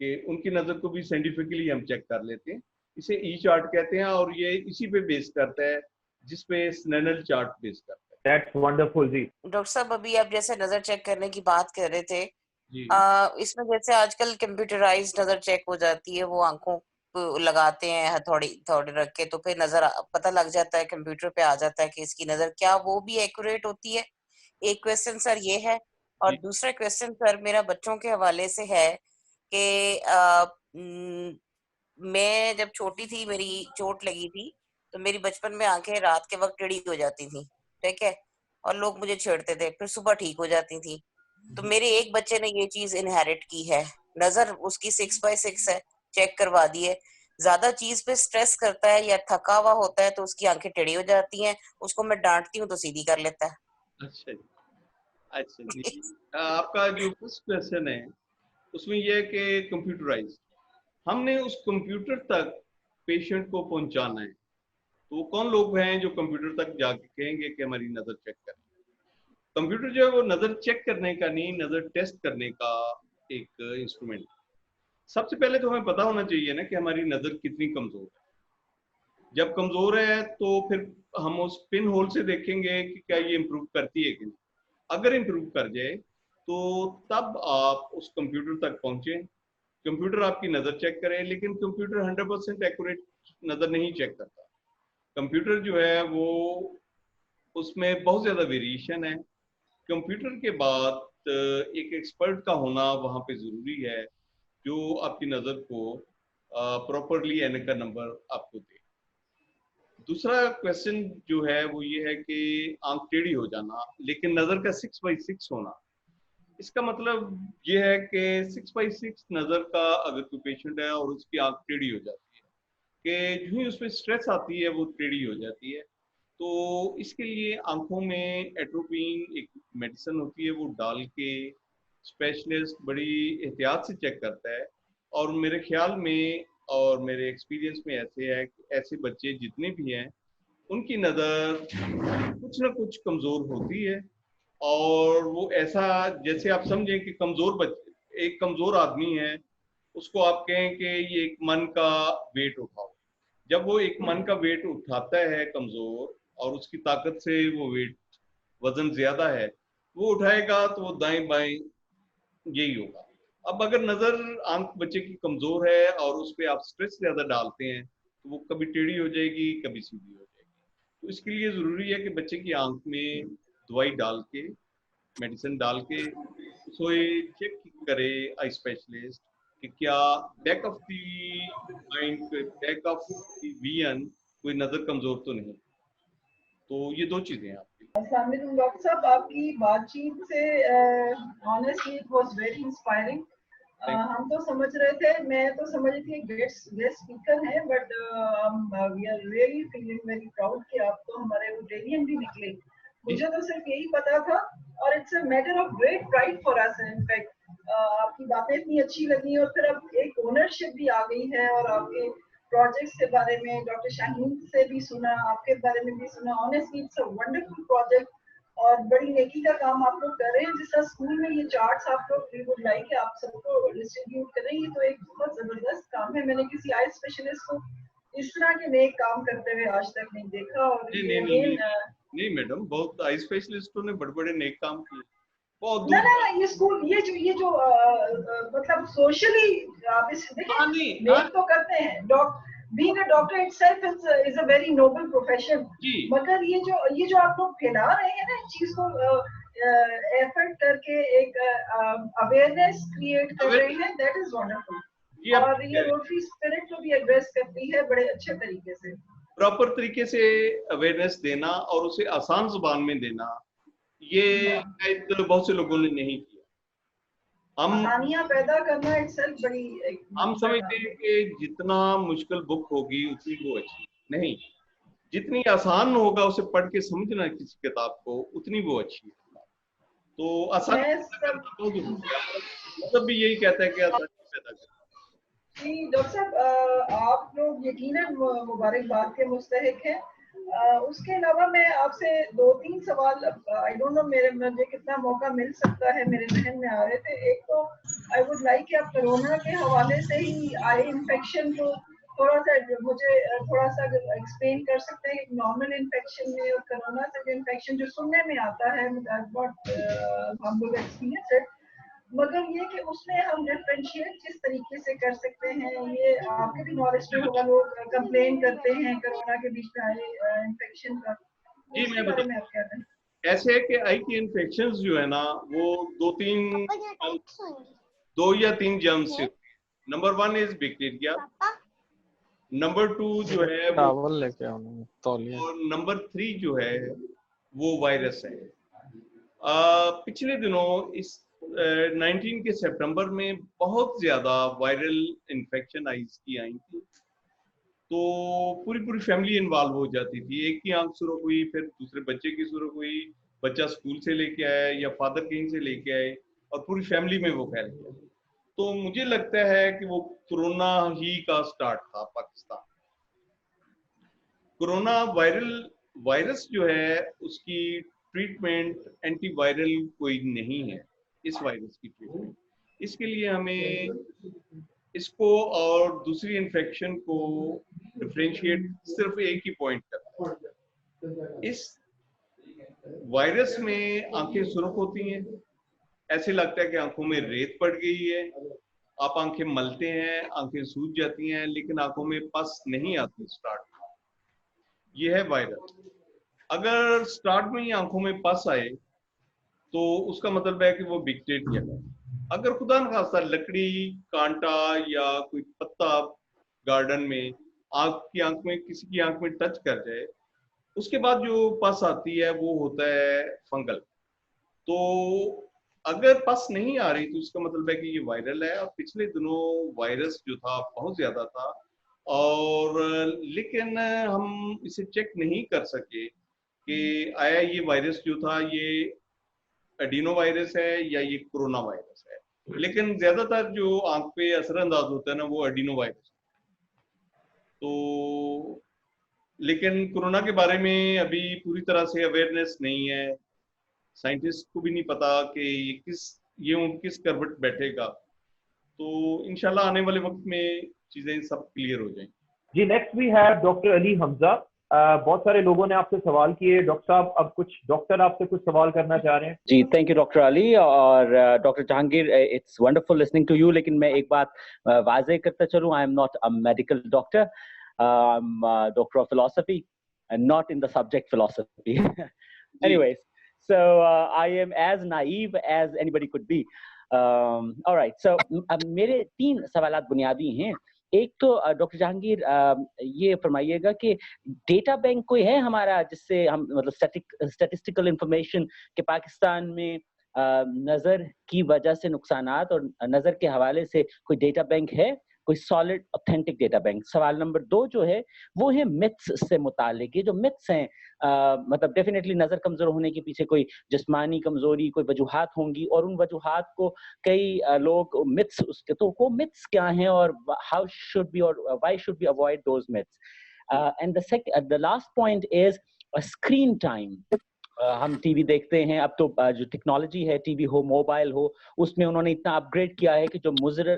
कि उनकी नजर को भी साइंटिफिकली हम चेक कर लेते हैं। इसे ई चार्ट कहते हैं और ये इसी पे बेस करता है जिसपे स्नेनल चार्ट बेस करता है। That's wonderful ji. डॉक्टर साहब अभी आप जैसे नजर चेक करने की बात कर रहे थे, जी इसमें जैसे आजकल कंप्यूटराइज्ड नजर चेक हो जाती है, वो आंखों को लगाते हैं हथौड़ी हथौड़ी रख के, तो फिर नजर पता लग जाता है, कंप्यूटर पे आ जाता है कि इसकी नजर, क्या वो भी एक्यूरेट होती है? एक क्वेश्चन सर ये है, और जी दूसरा क्वेश्चन सर मेरा बच्चों के हवाले से है कि मैं जब छोटी थी, मेरी चोट लगी थी, तो मेरी बचपन में आंखें रात के वक्त टेढ़ी हो जाती थी, ठीक है, और लोग मुझे छेड़ते थे, फिर सुबह ठीक हो जाती थी। तो मेरे एक बच्चे ने ये चीज इनहेरिट की है, नजर उसकी 6/6 है, चेक करवा दी है, ज्यादा चीज पे स्ट्रेस करता है या थका हुआ होता है तो उसकी आंखें टेढ़ी हो जाती हैं, उसको मैं डांटती हूँ तो सीधी कर लेता है। अच्छा जी, अच्छा जी। आपका जो फर्स्ट क्वेश्चन है उसमें यह है कि कंप्यूटराइज, हमने उस कंप्यूटर तक पेशेंट को पहुंचाना है। तो वो कौन लोग हैं जो कंप्यूटर तक जाके कहेंगे कि हमारी नजर चेक करें? कंप्यूटर जो है वो नजर चेक करने का नहीं, नजर टेस्ट करने का एक इंस्ट्रूमेंट। सबसे पहले तो हमें पता होना चाहिए ना कि हमारी नजर कितनी कमजोर है। जब कमजोर है तो फिर हम उस पिन होल से देखेंगे कि क्या ये इम्प्रूव करती है कि नहीं। अगर इम्प्रूव कर जाए तो तब आप उस कंप्यूटर तक पहुंचे, कंप्यूटर आपकी नजर चेक करे। लेकिन कंप्यूटर 100% एक्यूरेट नजर नहीं चेक करता। कंप्यूटर जो है वो, उसमें बहुत ज्यादा वेरिएशन है। कंप्यूटर के बाद एक एक्सपर्ट का होना वहां पे जरूरी है, जो आपकी नजर को प्रॉपरली एन का नंबर आपको दे। दूसरा क्वेश्चन जो है वो ये है कि आंख टेढ़ी हो जाना लेकिन नजर का 6/6 होना। इसका मतलब ये है कि 6/6 नजर का अगर कोई पेशेंट है और उसकी आंख टेढ़ी हो जाती है, कि जो ही उस पर स्ट्रेस आती है वो टेढ़ी हो जाती है, तो इसके लिए आंखों में एट्रोपिन एक मेडिसिन होती है, वो डाल के स्पेशलिस्ट बड़ी एहतियात से चेक करता है। और मेरे ख्याल में और मेरे एक्सपीरियंस में ऐसे है कि ऐसे बच्चे जितने भी हैं उनकी नज़र कुछ ना कुछ कमज़ोर होती है। और वो ऐसा, जैसे आप समझें कि कमज़ोर बच्चे, एक कमज़ोर आदमी है, उसको आप कहें कि ये एक मन का वेट उठाओ। जब वो एक मन का वेट उठाता है कमज़ोर, और उसकी ताकत से वो वेट, वजन ज्यादा है, वो उठाएगा तो वो दाएं बाएं यही होगा। अब अगर नजर आंख बच्चे की कमजोर है और उस पर आप स्ट्रेस ज्यादा डालते हैं तो वो कभी टेढ़ी हो जाएगी, कभी सीधी हो जाएगी। तो इसके लिए जरूरी है कि बच्चे की आंख में दवाई डाल के, मेडिसिन डाल के सोए चेक करे आई स्पेशलिस्ट कि क्या back of the mind, back of the vision कोई नजर कमजोर तो नहीं। तो ये दो चीजें हैं आपकी। अस्सलाम वालेकुम डॉक्टर साहब, आपकी बातचीत से honestly it was very inspiring. हम तो समझ रहे थे, मैं तो समझ रही थी गेस्ट स्पीकर हैं, but we are really feeling very proud कि आप तो हमारे रोटेरियन भी निकले। मुझे तो सिर्फ यही पता था, और it's a matter of great pride for us. In fact आपकी बातें इतनी अच्छी लगी, और फिर अब एक ओनरशिप भी आ गई है, और आपके प्रोजेक्ट्स के बारे में डॉक्टर शाहीन से भी सुना, आपके बारे में भी सुना। Honestly it's a wonderful project, और बड़ी नेकी का काम आप लोग कर रहे हैं। जिस तरह स्कूल में ये चार्ट्स आप लोग, वी वुड लाइक कि आप सबको डिस्ट्रीब्यूट करें, ये तो एक बहुत जबरदस्त काम है। मैंने किसी आई स्पेशलिस्ट को इस तरह के नेक काम करते हुए आज तक नहीं देखा। और नहीं मैडम, बहुत आई स्पेशलिस्टों ने बड़े बड़े नेक काम किए, बहुत ना ना ये स्कूल, ये जो मतलब सोशली आप इस देखिए नेक तो करते हैं। Being a doctor itself is a very noble profession. मगर ये जो आप लोग फैला रहे हैं ना इस चीज को, एफर्ट करके एक अवेयरनेस क्रिएट कर रहे हैं, that is wonderful. और ये रोटरी स्पिरिट को भी एड्रेस करती है बड़े अच्छे तरीके से, प्रॉपर तरीके से अवेयरनेस देना और उसे आसान जुबान में देना, ये बहुत से लोगों ने नहीं किया। कहानियां पैदा करना itself बड़ी हम समझते हैं कि जितना मुश्किल बुक होगी उतनी वो अच्छी नहीं, जितनी आसान होगा उसे पढ़ के समझना किसी किताब को, उतनी वो अच्छी है। तो आसानी मैं पैदा सब करना बहुत जरूरी है, मतलब भी यही कहता है कि आसानी पैदा करना। जी डॉक्टर साहब, आप लोग यकीनन मुबारकबाद के मुस्तहिक हैं। उसके अलावा मैं आपसे 2-3 सवाल, आई डोंट नो मुझे कितना मौका मिल सकता है, मेरे जहन में आ रहे थे। एक तो आई वुड लाइक कि आप कोरोना के हवाले से ही आई इन्फेक्शन को थोड़ा सा मुझे थोड़ा सा एक्सप्लेन कर सकते हैं। नॉर्मल इन्फेक्शन में और कोरोना से जो इन्फेक्शन जो सुनने में आता है, हम लोग एक्सपीरियंस, मगर ये कि उसमें हम डिफरेंशिएट किस तरीके से कर सकते हैं, ये आपके भी नॉलेज में होगा। लोग कंप्लेन करते हैं कोरोना के बीच में आए इन्फेक्शन का, जी उसके मैं बारे बता, में आप क्या कहें? ऐसे है कि आई की इन्फेक्शंस जो है ना वो दो या तीन जर्म्स से होती है। नंबर 1 इज बैक्टीरिया, नंबर 2 जो है वो, टावल लेके आना तौलिया। और नंबर 3 जो है वो वायरस है। पिछले दिनों इस 19 के सितंबर में बहुत ज्यादा वायरल इन्फेक्शन की आई थी, तो पूरी पूरी फैमिली इन्वॉल्व हो जाती थी। एक की आंख सुरख हुई, फिर दूसरे बच्चे की सुरख हुई, बच्चा स्कूल से लेके आया या फादर कहीं से लेके आए, और पूरी फैमिली में वो फैल गया। तो मुझे लगता है कि वो कोरोना ही का स्टार्ट था पाकिस्तान। कोरोना वायरस जो है उसकी ट्रीटमेंट एंटीवायरल कोई नहीं है, इस वायरस की ट्रीटमेंट। इसके लिए हमें इसको और दूसरी इन्फेक्शन को डिफरेंशिएट सिर्फ एक ही पॉइंट करना है। इस वायरस में आंखें सुरख होती हैं, ऐसे लगता है कि आंखों में रेत पड़ गई है, आप आंखें मलते हैं, आंखें सूज जाती हैं, लेकिन आंखों में पस नहीं आती स्टार्ट में। ये है वायरस। अगर स्टार्ट में ही आंखों में पस आए तो उसका मतलब है कि वो बैक्टीरिया है। अगर खुदा न खास्ता लकड़ी, कांटा या कोई पत्ता गार्डन में आंख में किसी की आंख में टच कर जाए, उसके बाद जो पस आती है वो होता है फंगल। तो अगर पस नहीं आ रही तो इसका मतलब है कि ये वायरल है। और पिछले दिनों वायरस जो था बहुत ज्यादा था, और लेकिन हम इसे चेक नहीं कर सके कि आया ये वायरस जो था ये एडिनो वायरस है या ये कोरोना वायरस है। लेकिन ज्यादातर जो आंख पे असरअंदाज होता है ना वो एडिनो वायरस। तो लेकिन कोरोना के बारे में अभी पूरी तरह से अवेयरनेस नहीं है, साइंटिस्ट को भी नहीं पता कि ये किस करवट बैठेगा। तो इंशाल्लाह आने वाले वक्त में चीजें सब क्लियर हो जाएंगी। जी next we have doctor Ali Hamza. बहुत सारे लोगों ने आपसे सवाल किए। डॉक्टर साहब, अब कुछ डॉक्टर आपसे कुछ सवाल करना चाह रहे हैं। जी थैंक यू डॉक्टर अली और doctor Jahangir, it's wonderful listening to you. लेकिन मैं एक बात वाज़ेह करता चलूं, I am not a medical doctor, I am doctor of philosophy and not in the subject philosophy. Anyways, so I am as naive as anybody could be. All right, so मेरे 3 सवालात बुनियादी हैं। एक तो डॉक्टर जहांगीर ये फरमाइएगा कि डेटा बैंक कोई है हमारा जिससे हम मतलब स्टैटिस्टिकल इंफॉर्मेशन के पाकिस्तान में नजर की वजह से नुकसानात और नजर के हवाले से कोई डेटा बैंक है, कोई सॉलिड ऑथेंटिक डेटा बैंक? सवाल नंबर 2 जो है वो है मिथ्स से मुतालिक। ये जो मिथ्स हैं मतलब डेफिनेटली नजर कमजोर होने के पीछे कोई जिस्मानी कमजोरी, कोई वजूहात होंगी और उन वजूहात को कई लोग मिथ्स उसके, तो वो मिथ्स क्या हैं और हाउ शुड बी और why should be avoid those myths? And the last point is screen time. हम टीवी देखते हैं, अब तो जो टेक्नोलॉजी है, टीवी हो मोबाइल हो, उसमें उन्होंने इतना अपग्रेड किया है कि जो मुज़र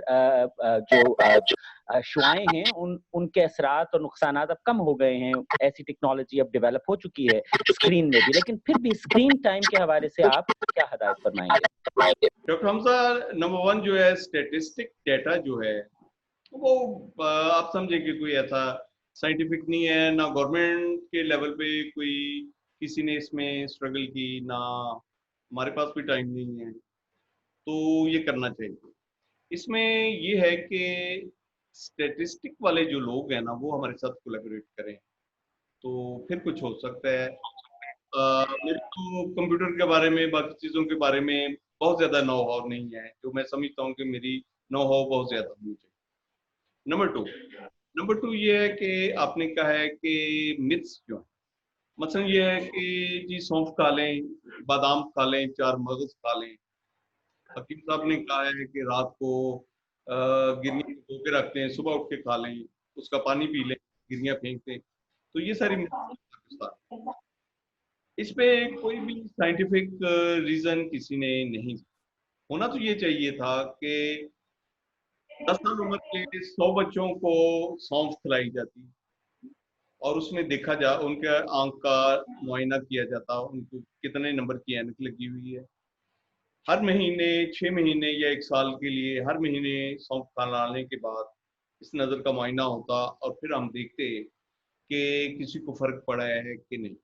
जो शुआएं हैं उनके असरात और नुकसानात अब कम हो गए हैं। ऐसी टेक्नोलॉजी अब डेवलप हो चुकी है स्क्रीन में भी। लेकिन फिर भी स्क्रीन टाइम के हवाले से आप क्या हदायत फरमाएंगे? डॉक्टर हमजा, नंबर 1 जो है स्टैटिस्टिक डेटा जो है वो आप समझे कि कोई ऐसा साइंटिफिक नहीं है, ना गवर्नमेंट के लेवल पे कोई किसी ने इसमें स्ट्रगल की, ना हमारे पास भी टाइम नहीं है, तो ये करना चाहिए। इसमें ये है कि स्टैटिस्टिक वाले जो लोग हैं ना वो हमारे साथ कोलैबोरेट करें तो फिर कुछ हो सकता है। मेरे को कंप्यूटर के बारे में, बाकी चीज़ों के बारे में बहुत ज़्यादा नो हाउ नहीं है, जो मैं समझता हूँ कि मेरी नो हाउ बहुत ज़्यादा होनी चाहिए। नंबर 2 ये है कि आपने कहा है कि मिथ्स जो है, मसलन ये है कि जी सौंफ खा लें, बादाम खा लें, 4 मगज खा लें। हकीम साहब ने कहा है कि रात को गिरनी धो के रखते हैं, सुबह उठ के खा लें, उसका पानी पी लें, गिरनियाँ फेंक दें। तो ये सारी पाकिस्तान, इस पे कोई भी साइंटिफिक रीजन किसी ने नहीं। होना तो ये चाहिए था कि 10 साल उम्र के 100 बच्चों को सौंफ खिलाई जाती और उसमें देखा जा, उनके आंख का मुआयना किया जाता, उनको कितने नंबर की ऐनक लगी हुई है। हर महीने 6 महीने या 1 साल के लिए हर महीने सौंफ खाने के बाद इस नज़र का मुआयना होता और फिर हम देखते कि किसी को फर्क पड़ा है कि नहीं।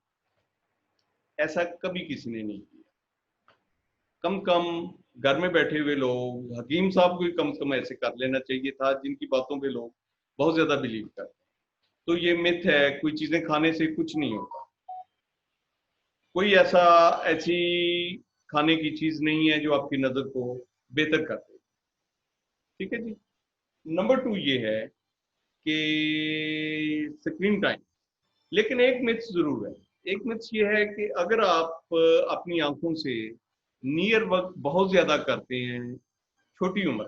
ऐसा कभी किसी ने नहीं किया। कम घर में बैठे हुए लोग, हकीम साहब को कम ऐसे कर लेना चाहिए था जिनकी बातों पे लोग बहुत ज्यादा बिलीव करते हैं। तो ये मिथ है, कोई चीजें खाने से कुछ नहीं होता, कोई ऐसी खाने की चीज नहीं है जो आपकी नजर को बेहतर कर दे। ठीक है जी। नंबर 2 ये है कि स्क्रीन टाइम, लेकिन एक मिथ जरूर है। एक मिथ ये है कि अगर आप अपनी आंखों से नियर वर्क बहुत ज्यादा करते हैं छोटी उम्र में,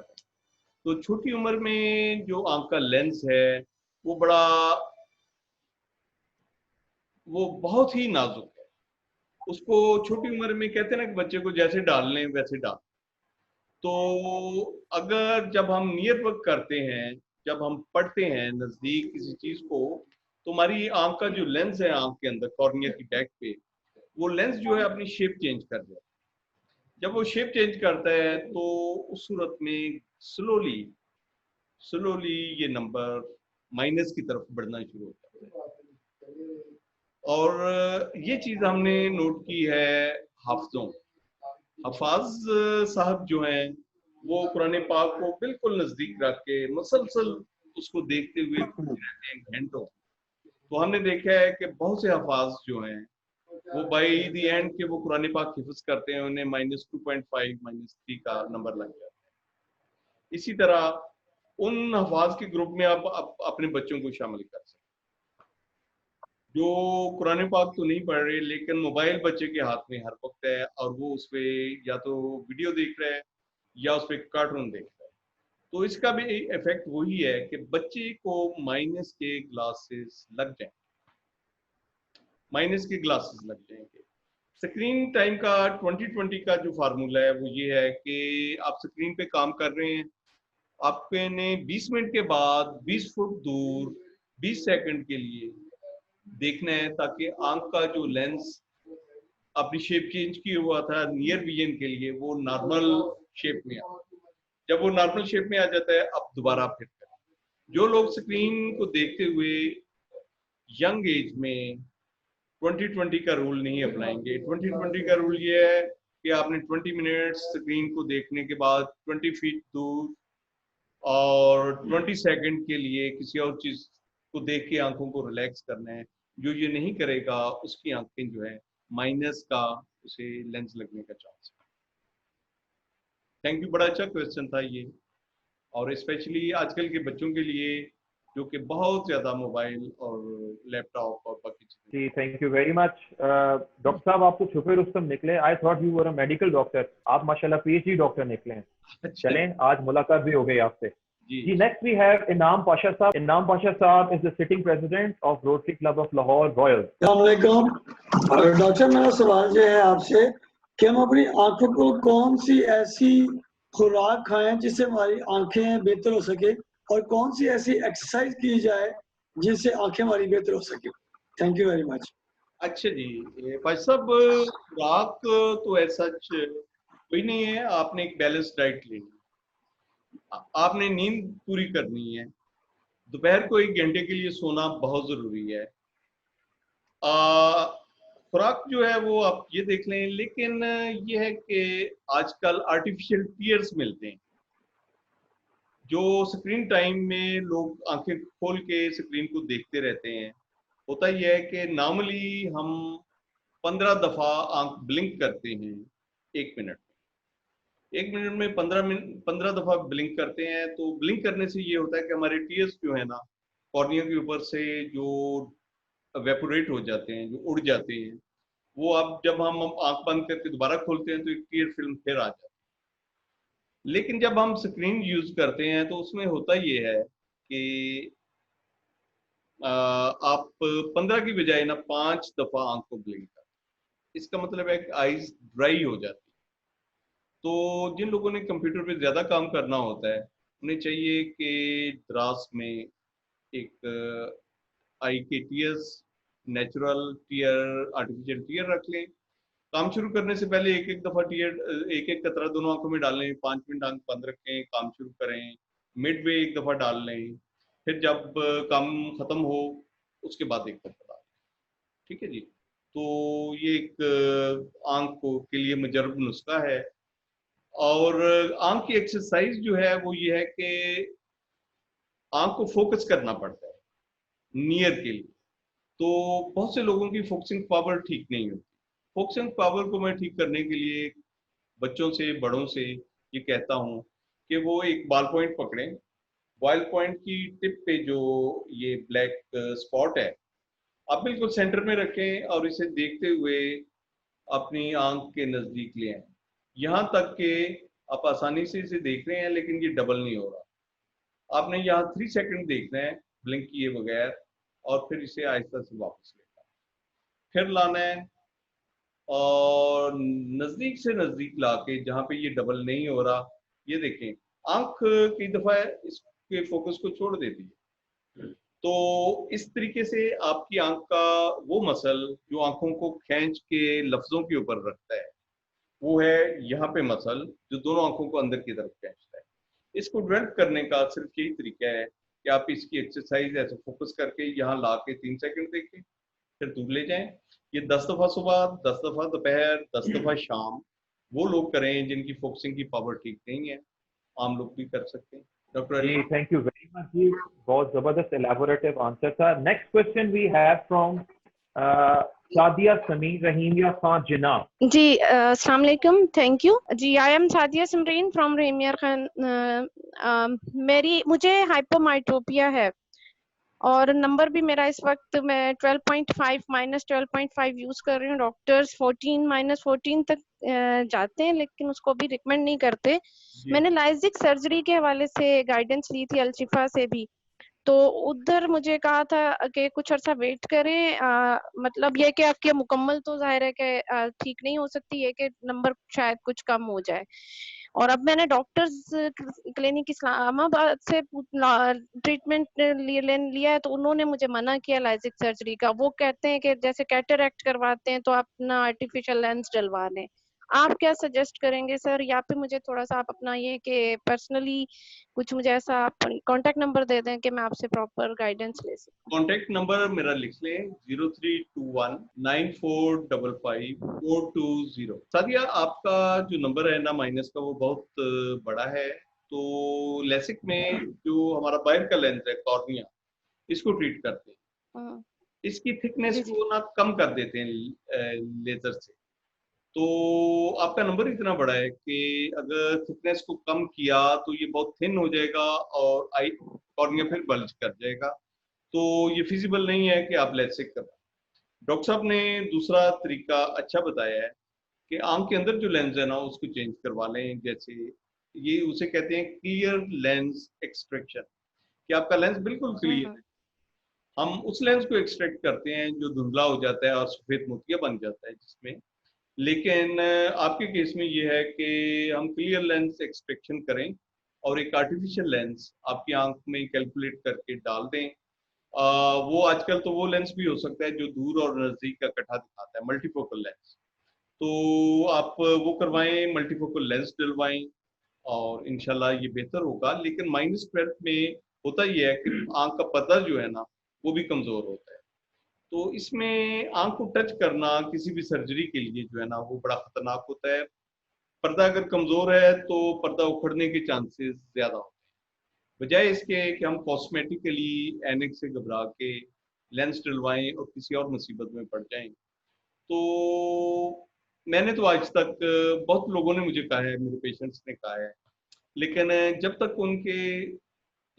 तो छोटी उम्र में जो आंख का लेंस है वो बहुत ही नाजुक है। उसको छोटी उम्र में कहते हैं ना कि बच्चे को जैसे डाल लें वैसे डाल। तो अगर जब हम नियर वर्क करते हैं, जब हम पढ़ते हैं नजदीक किसी चीज को, तो हमारी आंख का जो लेंस है आंख के अंदर कॉर्निया की बैक पे, वो लेंस जो है अपनी शेप चेंज कर जाता है। जब वो शेप चेंज करता है तो उस सूरत में स्लोली ये नंबर माइनस की तरफ बढ़ना शुरू होता है। और ये चीज हमने नोट की है हाफिजों। हफाज साहब जो हैं वो कुरान पाक को बिल्कुल नजदीक रख के मुसलसल उसको देखते हुए रहते हैं घंटों। तो हमने देखा है कि बहुत से हफाज जो हैं वो बाई द एंड के वो कुरान पाक हिफ्ज करते हैं, उन्हें -2.5 -3 का नंबर लग जाता है। इसी तरह उन हफाज के ग्रुप में आप अपने बच्चों को शामिल कर सकते हैं जो कुरान पाक तो नहीं पढ़ रहे लेकिन मोबाइल बच्चे के हाथ में हर वक्त है और वो उस पर या तो वीडियो देख रहा है या उस पर कार्टून देख रहा है। तो इसका भी इफेक्ट वही है कि बच्चे को माइनस के ग्लासेस लग जाएंगे। स्क्रीन टाइम का 2020 का जो फार्मूला है वो ये है कि आप स्क्रीन पे काम कर रहे हैं, आपने 20 मिनट के बाद 20 फुट दूर 20 सेकंड के लिए देखना है ताकि आंख का जो लेंस अपनी शेप चेंज किया हुआ था नियर विजन के लिए वो नॉर्मल शेप में आ। जब वो नॉर्मल शेप में आ जाता है अब दोबारा फिर करें। जो लोग स्क्रीन को देखते हुए यंग एज में 2020 का रूल नहीं अपनाएंगे, 2020 का रूल ये है कि आपने 20 मिनट स्क्रीन को देखने के बाद 20 फीट दूर और 20 सेकंड के लिए किसी और चीज को देख के आंखों को रिलैक्स करना है। जो ये नहीं करेगा उसकी आंखें जो है माइनस का उसे लेंस लगने का चांस है। थैंक यू, बड़ा अच्छा क्वेश्चन था ये, और स्पेशली आजकल के बच्चों के लिए जो कि बहुत ज्यादा मोबाइल और लैपटॉप और बाकी चीजें। जी thank you very much doctor साहब, आप तो छुपे रुस्तम निकले। I thought you were a medical doctor, आप माशाल्लाह PhD डॉक्टर निकले हैं। अच्छा। चलें, आज मुलाकात भी हो गई आपसे। जी नेक्स्ट वी हैव इनाम पाशा साहब। इनाम पाशा साहब is the sitting president of Rotary Club of Lahore royal. Doctor, मेरा सवाल जो है आपसे कि हम अपनी आंखों को कौन सी ऐसी खुराक खाएं जिससे हमारी आंखें बेहतर हो सके और कौन सी ऐसी एक्सरसाइज की जाए जिससे आंखें हमारी बेहतर हो सके। Thank you very much. अच्छा जी, भाई साहब खुराक तो ऐसा कोई नहीं है, आपने एक बैलेंस डाइट लेनी, आपने नींद पूरी करनी है, दोपहर को 1 घंटे के लिए सोना बहुत जरूरी है। खुराक जो है वो आप ये देख लें, लेकिन ये है कि आजकल आर्टिफिशियल टीयर्स मिलते हैं जो स्क्रीन टाइम में लोग आंखें खोल के स्क्रीन को देखते रहते हैं। होता यह है कि नॉर्मली हम 15 दफा आंख ब्लिंक करते हैं 1 मिनट में। 1 मिनट में 15 दफा ब्लिंक करते हैं। तो ब्लिंक करने से ये होता है कि हमारे टीयर्स जो है ना कॉर्निया के ऊपर से जो वेपोरेट हो जाते हैं, जो उड़ जाते हैं, वो अब जब हम आंख बंद करके दोबारा खोलते हैं तो एक क्लियर फिल्म फिर आ जाती है। लेकिन जब हम स्क्रीन यूज करते हैं तो उसमें होता ये है कि आप 15 की बजाय ना 5 दफा आंख को ब्लिंक करते हैं। इसका मतलब है कि आईज ड्राई हो जाती है। तो जिन लोगों ने कंप्यूटर पे ज्यादा काम करना होता है, उन्हें चाहिए कि द्रास में एक आई के tears, natural tear, artificial tear रख लें। काम शुरू करने से पहले एक एक दफा टीयर, एक एक कतरा दोनों आंखों में डाल लें, 5 मिनट आंख बंद रखें, काम शुरू करें, मिड वे एक दफा डाल लें, फिर जब काम खत्म हो उसके बाद एक दफा डाल लें। ठीक है जी। तो ये एक आंख को के लिए मुजर्रब नुस्खा है। और आंख की एक्सरसाइज जो है वो ये है कि आंख को फोकस करना पड़ता है नियर के लिए। तो बहुत से लोगों की फोकसिंग पावर ठीक नहीं होती। फोकसिंग पावर को मैं ठीक करने के लिए बच्चों से, बड़ों से ये कहता हूँ कि वो एक बॉल पॉइंट पकड़ें। बॉल पॉइंट की टिप पे जो ये ब्लैक स्पॉट है, आप बिल्कुल सेंटर में रखें और इसे देखते हुए अपनी आंख के नजदीक ले आए, यहाँ तक कि आप आसानी से इसे देख रहे हैं लेकिन ये डबल नहीं हो रहा। आपने यहाँ 3 सेकंड देखना है ब्लिंक किए बगैर, और फिर इसे आहिस्ता से वापस लेना है, फिर लाना है और नजदीक से नजदीक लाके जहाँ पे ये डबल नहीं हो रहा, ये देखें आंख कई दफा इसके फोकस को छोड़ देती है। तो इस तरीके से आपकी आंख का वो मसल जो आंखों को खींच के लफ्जों के ऊपर रखता है, वो है यहाँ पे मसल जो दोनों आंखों को अंदर की तरफ खींचता है। इसको डेवलप करने का सिर्फ यही तरीका है कि आप इसकी एक्सरसाइज ऐसे फोकस करके यहाँ ला के 3 सेकंड देखें, फिर दूर ले जाएं। ये 10 दफा सुबह, 10 दफा दोपहर, 10 दफा शाम वो लोग करें जिनकी फोकसिंग की पावर ठीक नहीं है। आम लोग भी कर सकते हैं। Doctor Ali, thank you very much जी, बहुत जबरदस्त एलैबोरेटिव आंसर था। Next question we have from Sadia Sameer Rahimia Khan Jinnah. जी अस्सलाम वालेकुम, थैंक यू जी। I am Sadia Samreen from Rahimia Khan. मुझे हाइपोमाइट्रोपिया है और नंबर भी मेरा इस वक्त मैं 12.5 -12.5 यूज कर रही हूँ। डॉक्टर्स 14 -14 तक जाते हैं लेकिन उसको भी रिकमेंड नहीं करते। मैंने लाइजिक सर्जरी के हवाले से गाइडेंस ली थी अल्शिफा से भी, तो उधर मुझे कहा था कि कुछ अर्सा वेट करें। मतलब ये कि आपके मुकम्मल तो जाहिर है कि ठीक नहीं हो सकती है कि नंबर शायद कुछ कम हो जाए। और अब मैंने डॉक्टर्स क्लिनिक इस्लामाबाद से ट्रीटमेंट लिया है, तो उन्होंने मुझे मना किया लाइजिक सर्जरी का। वो कहते हैं कि जैसे कैटरैक्ट करवाते हैं तो आप अपना आर्टिफिशियल लेंस डलवा लें। आप क्या सजेस्ट करेंगे सर? या फिर मुझे थोड़ा सा आप अपना ये कि पर्सनली कुछ मुझे ऐसा कांटेक्ट नंबर दे दें कि मैं आपसे प्रॉपर गाइडेंस ले सकूं। कांटेक्ट नंबर मेरा लिख लें 032194555420। सादिया, आपका जो नंबर है ना माइनस का, वो बहुत बड़ा है। तो लेसिक में जो हमारा बाहर का लेंस है कॉर्निया, इसको ट्रीट करते हैं। इसकी थिकनेस को ना कम कर देते हैं लेजर से। तो आपका नंबर इतना बड़ा है कि अगर थिकनेस को कम किया तो ये बहुत थिन हो जाएगा और आई कॉर्निया फिर बल्ज कर जाएगा। तो ये फिजिबल नहीं है कि आप लेसिक करवाएं। डॉक्टर साहब ने दूसरा तरीका अच्छा बताया है कि आंख के अंदर जो लेंस है ना उसको चेंज करवा लें। जैसे ये उसे कहते हैं क्लियर लेंस एक्सट्रैक्शन, कि आपका लेंस बिल्कुल क्लियर है। हम उस लेंस को एक्सट्रैक्ट करते हैं जो धुंधला हो जाता है और सफेद मोतिया बन जाता है जिसमें। लेकिन आपके केस में ये है कि हम क्लियर लेंस एक्सट्रैक्शन करें और एक आर्टिफिशियल लेंस आपकी आंख में कैलकुलेट करके डाल दें। वो आजकल तो वो लेंस भी हो सकता है जो दूर और नजदीक का इकट्ठा दिखाता है, मल्टीफोकल लेंस। तो आप वो करवाएं, मल्टीफोकल लेंस डलवाएं और इंशाल्लाह ये बेहतर होगा। लेकिन -12 में होता ही है कि आंख का पर्दा जो है ना वो भी कमजोर होता है। तो इसमें आंख को टच करना किसी भी सर्जरी के लिए जो है ना वो बड़ा खतरनाक होता है। पर्दा अगर कमजोर है तो पर्दा उखड़ने के चांसेस ज्यादा होते हैं, बजाय इसके कि हम कॉस्मेटिकली एनिक से घबरा के लेंस डलवाएं और किसी और मुसीबत में पड़ जाएं। तो मैंने तो आज तक बहुत लोगों ने मुझे कहा है, मेरे पेशेंट्स ने कहा है, लेकिन जब तक उनके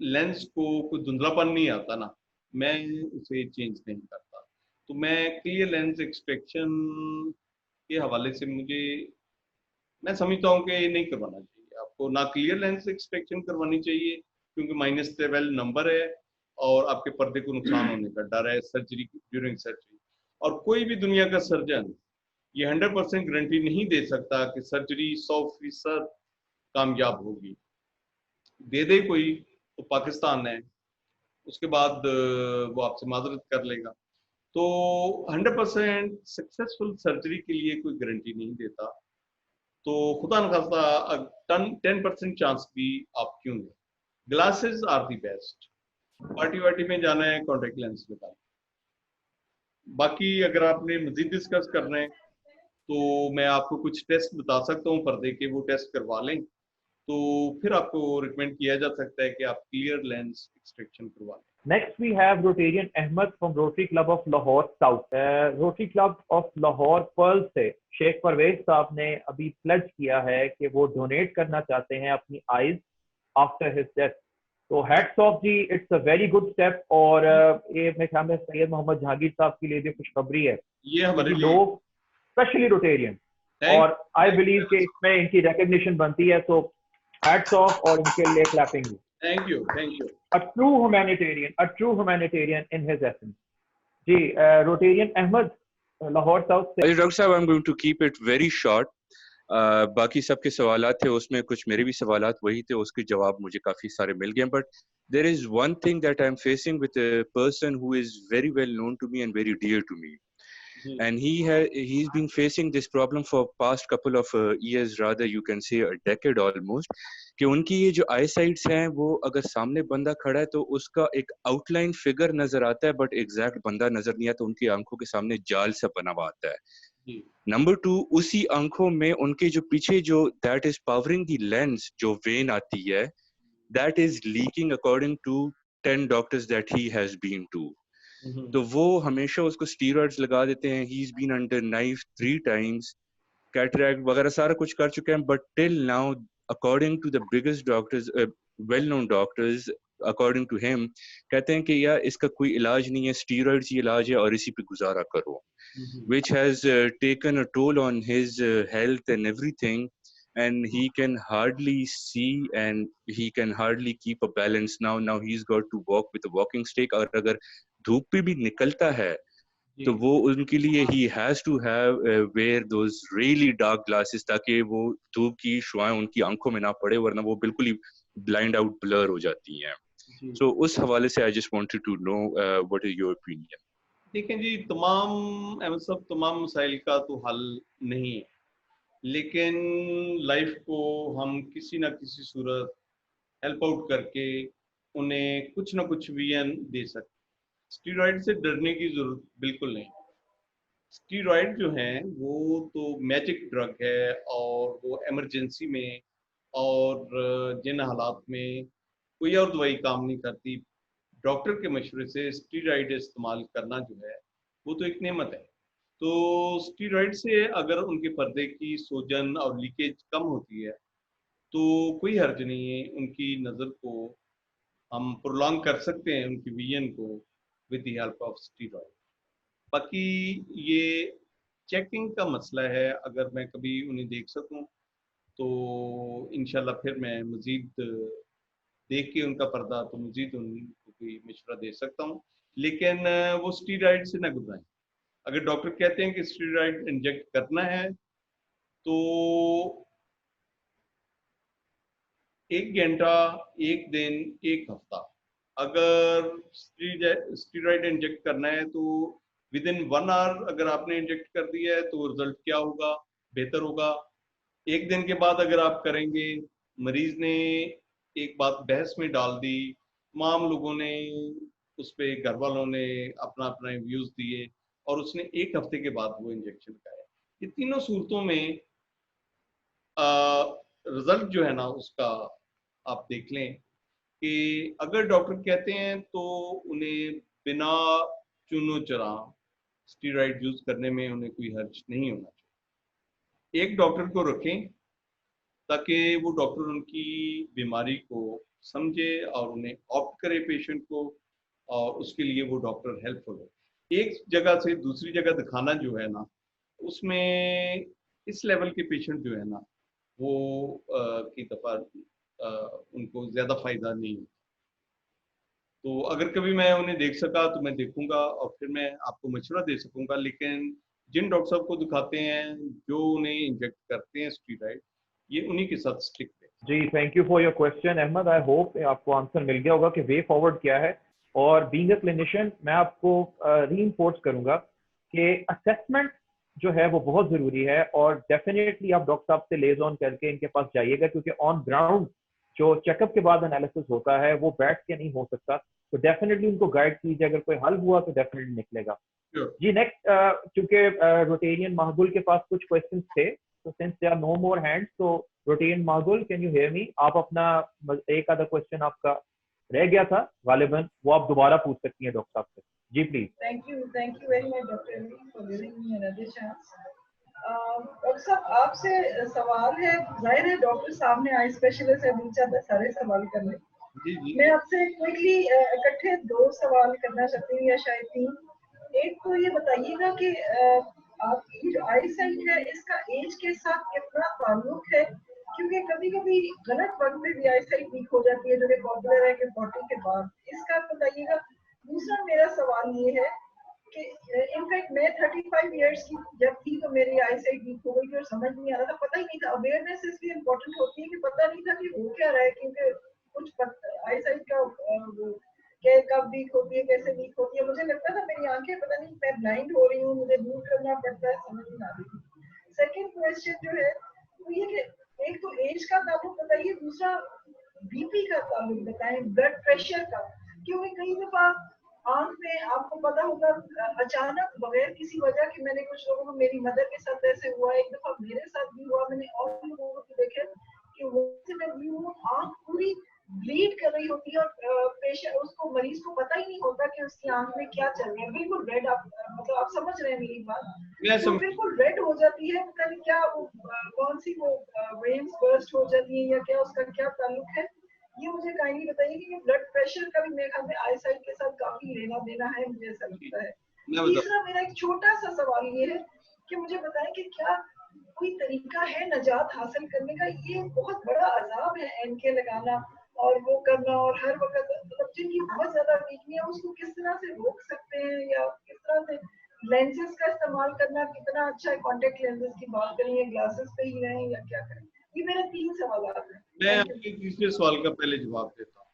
लेंस को कोई धुंधलापन नहीं आता ना, मैं उसे चेंज नहीं करता। तो मैं क्लियर लेंस एक्सट्रैक्शन के हवाले से मैं समझता हूँ कि ये नहीं करवाना चाहिए आपको, ना क्लियर लेंस एक्सट्रैक्शन करवानी चाहिए क्योंकि -12 नंबर है और आपके पर्दे को नुकसान होने का डर है सर्जरी ड्यूरिंग सर्जरी। और कोई भी दुनिया का सर्जन ये 100% गारंटी नहीं दे सकता कि सर्जरी 100% कामयाब होगी। दे दे कोई तो पाकिस्तान है, उसके बाद वो आपसे माजरत कर लेगा। तो 100% सक्सेसफुल सर्जरी के लिए कोई गारंटी नहीं देता, तो खुदा न खास्ता 10% चांस भी आप क्यों दें। Glasses are the best. Party वार्टी में जाना है कॉन्टेक्ट लेंस लगाएं। बाकी अगर आपने मजीद डिस्कस करना है तो मैं आपको कुछ टेस्ट बता सकता हूँ पर्दे के, वो टेस्ट करवा लें तो फिर आपको रिकमेंड किया जा सकता है कि आप क्लियर लेंस एक्सट्रैक्शन करवा लें। Next, we have Rotarian Ahmed from Rotary Club of Lahore South. Rotary Club of Lahore Pearl से शेख परवेज साहब ने अभी प्लेज किया है कि वो डोनेट करना चाहते हैं अपनी आईज आफ्टर हिज डेथ। तो हैट्स ऑफ जी, it's a very good step. और ये मेरे ख्याल में सैयद मोहम्मद जहांगीर साहब के लिए भी खुशखबरी है, ये हमारे लोग स्पेशली रोटेरियन, और आई बिलीव कि इसमें इनकी रिकग्निशन बनती है। तो हैट्स ऑफ और इनके लिए clapping. Thank you. A true humanitarian in his essence. जी, Rotarian Ahmed, Lahore South से। डॉक्टर साहब, I'm going to keep it very short. बाकी सबके सवालात थे, उसमें कुछ मेरे भी सवालात वही थे, उसके जवाब मुझे काफ़ी सारे मिल गए। But there is one thing that I'm facing with a person who is very well known to me and very dear to me. And he's been facing this problem for past couple of years, rather you can say a decade almost, कि उनकी ये जो आई साइट्स हैं वो अगर सामने बंदा खड़ा है तो उसका एक आउटलाइन फिगर नजर आता है बट एग्जैक्ट बंदा नजर नहीं आता, उनकी आंखों के सामने जाल सा बना हुआ आता है। नंबर 2, उसी आंखों में उनके जो पीछे जो that is powering the lens, जो वेन आती है, that is leaking according to 10 doctors that he has been to. तो वो हमेशा उसको स्टीरॉइड्स लगा देते हैं। He is been under knife 3 times, cataract वगैरह सारा कुछ कर चुके हैं, but till now according to the biggest doctors, well known doctors, according to him, कहते हैं कि यार इसका कोई इलाज नहीं है, स्टीरॉइड्स ही इलाज है और इसी पे गुजारा करो, which has taken a toll on his health and everything, and he can hardly see and he can hardly keep a balance now he's got to walk with a walking stick, और अगर धूप पे भी निकलता है तो वो उनके लिए he has to have wear those really dark glasses ताकि वो धूप की शुआएं उनकी आंखों में ना पड़े, वरना वो बिल्कुल ही ब्लाइंड आउट ब्लर हो जाती हैं। So उस हवाले से I just wanted to know what is your opinion? देखें जी, तमाम मसाइल का तो हल नहीं है, लेकिन लाइफ को हम किसी ना किसी सूरत हेल्प आउट करके उन्हें कुछ ना कुछ विजन दे सकते। स्टीरॉइड से डरने की जरूरत बिल्कुल नहीं। स्टीरॉइड जो है वो तो मैजिक ड्रग है और वो इमरजेंसी में और जिन हालात में कोई और दवाई काम नहीं करती, डॉक्टर के मशवरे से स्टीरॉइड इस्तेमाल करना जो है वो तो एक नेमत है। तो स्टीरॉइड से अगर उनके पर्दे की सूजन और लीकेज कम होती है तो कोई हर्ज नहीं है, उनकी नज़र को हम प्रोलॉन्ग कर सकते हैं, उनकी विजन को with the help of steroid. बाकी ये चेकिंग का मसला है, अगर मैं कभी उन्हें देख सकूं तो इंशाल्लाह फिर मैं मज़ीद देख के उनका पर्दा तो मज़ीद उनको कोई मशवरा दे सकता हूं, लेकिन वो स्टीरॉइड से ना गुजराएं। अगर डॉक्टर कहते हैं कि स्टीरॉइड इंजेक्ट करना है तो 1 घंटा, 1 दिन, 1 हफ्ता, अगर स्टीरॉइड इंजेक्ट करना है तो विद इन 1 आवर अगर आपने इंजेक्ट कर दिया है तो रिजल्ट क्या होगा, बेहतर होगा। 1 दिन के बाद अगर आप करेंगे, मरीज ने एक बात बहस में डाल दी, तमाम लोगों ने उस पर, घर वालों ने अपना अपना व्यूज दिए और उसने 1 हफ्ते के बाद वो इंजेक्शन कराया। ये तीनों सूरतों में रिजल्ट जो है ना उसका आप देख लें कि अगर डॉक्टर कहते हैं तो उन्हें बिना चुनो चरा स्टीरॉइड यूज करने में उन्हें कोई हर्ज नहीं होना चाहिए। एक डॉक्टर को रखें ताकि वो डॉक्टर उनकी बीमारी को समझे और उन्हें ऑप्ट करे पेशेंट को, और उसके लिए वो डॉक्टर हेल्पफुल हो। एक जगह से दूसरी जगह दिखाना जो है ना, उसमें इस लेवल के पेशेंट जो है ना, वो की दफा उनको ज्यादा फायदा नहीं है। तो अगर कभी मैं उन्हें देख सका तो मैं देखूंगा और फिर मैं आपको मशवरा दे सकूंगा। लेकिन जिन डॉक्टर साहब को दिखाते हैं, जो उन्हें इंजेक्ट करते हैं स्टीरॉइड, ये उन्हीं के साथ स्टिक है। जी, thank you for your question Ahmed. I hope आपको आंसर मिल गया होगा कि वे फॉरवर्ड क्या है। और बीइंग अ क्लिनिशियन मैं आपको रीइंफोर्स करूंगा कि असेसमेंट जो है वो बहुत जरूरी है, और डेफिनेटली आप डॉक्टर साहब से लेज ऑन करके इनके पास जाइएगा, क्योंकि ऑन ग्राउंड जो चेकअप के बाद एनालिसिस होता है वो बैठ के नहीं हो सकता। तो डेफिनेटली उनको गाइड कीजिए, अगर कोई हल हुआ तो डेफिनेटली निकलेगा। जी, नेक्स्ट, चूंकि रोटेरियन महदुल के पास कुछ क्वेश्चंस थे, तो since there are no more hands, तो Rotarian Mahdul, can you hear me? आप अपना एक आधा क्वेश्चन आपका रह गया था गालिबन, वो आप दोबारा पूछ सकती हैं डॉक्टर साहब से। जी please. Thank you very much, Dr. Ali, for giving me another chance. Doctor साहब, आपसे सवाल है, जाहिर है डॉक्टर साहब ने आई स्पेशलिस्ट है, दूसरा सारे सवाल करने। मैं आपसे क्विकली इकट्ठे 2 सवाल करना चाहती हूँ, या शायद 3। एक तो ये बताइएगा कि आपकी जो आई साइट है, इसका एज के साथ कितना ताल्लुक है, क्योंकि कभी कभी गलत वक्त पे भी आई साइट वीक हो जाती है, जो कि पॉपुलर है कि 40 के बाद। इसका बताइएगा। दूसरा मेरा सवाल ये है कि इनफैक्ट मैं 35 इयर्स की जब थी तो मेरी आई साइट वीक हो गई थी और समझ नहीं आ रहा था, पता ही नहीं था। अवेयरनेस इसलिए इम्पोर्टेंट होती है कि पता नहीं था कि हो क्या रहा है, क्योंकि कुछ आई साइट का कब वीक होती है, कैसे वीक होती है। मुझे लगता था मेरी आंखें, पता नहीं मैं ब्लाइंड हो रही हूँ, मुझे दूर करना पड़ता है, समझ नहीं आ रही। सेकेंड क्वेश्चन जो है वो ये कि एक तो एज का ताल्लुक बताइए, दूसरा बीपी का ताल्लुक बताएं, ब्लड प्रेशर का। क्योंकि कई दफा आंख में आपको पता होगा अचानक बगैर किसी वजह के, मैंने कुछ लोगों को, मेरी मदर के साथ ऐसे हुआ, एक दफा मेरे साथ भी हुआ, मैंने और लोगों को देखे कि वो आंख पूरी ब्लीड कर रही होती है और पेशेंट, उसको, मरीज को पता ही नहीं होता कि उसकी आंख में क्या चल रहा है, बिल्कुल रेड। आप मतलब आप समझ रहे हैं मेरी बात? तो बिल्कुल रेड हो जाती है, पता नहीं क्या वो कौन सी वो वेन्स बर्स्ट हो जाती है या क्या, उसका क्या ताल्लुक है, ये मुझे काइंडली बताइए। कि ब्लड प्रेशर का भी मेरे ख्याल में आई साइट के साथ काफी लेना देना है, मुझे ऐसा लगता है। तीसरा मेरा एक छोटा सा सवाल ये है कि मुझे बताएं कि क्या कोई तरीका है नजात हासिल करने का? ये बहुत बड़ा अजाब है एनके लगाना और वो करना, और हर वक्त मतलब जिनकी बहुत ज्यादा वीकनेस है उसको किस तरह से रोक सकते हैं, या किस तरह से लेंसेज का इस्तेमाल करना कितना अच्छा है, कॉन्टेक्ट लेंसेज की बात करें या ग्लासेस पे ही रहें या क्या करें? ये मेरे 3 सवाल हैं। मैं आपके तीसरे सवाल का पहले जवाब देता हूँ।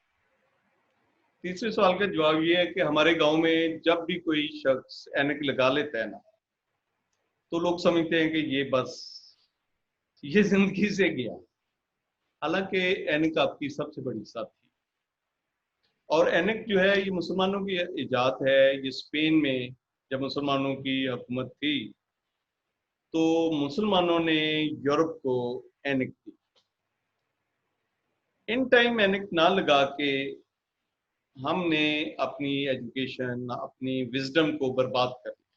तीसरे सवाल का जवाब ये है कि हमारे गांव में जब भी कोई शख्स ऐनक लगा लेता है ना, तो लोग समझते हैं कि ये बस ये जिंदगी से गया। हालांकि ऐनक आपकी सबसे बड़ी साथी, और ऐनक जो है ये मुसलमानों की इजाद है। ये स्पेन में जब मुसलमानों की हुकूमत थी तो मुसलमानों ने यूरोप को ऐनक दी। इन टाइम ऐनक ना लगा के हमने अपनी एजुकेशन, अपनी विजडम को बर्बाद कर दिया।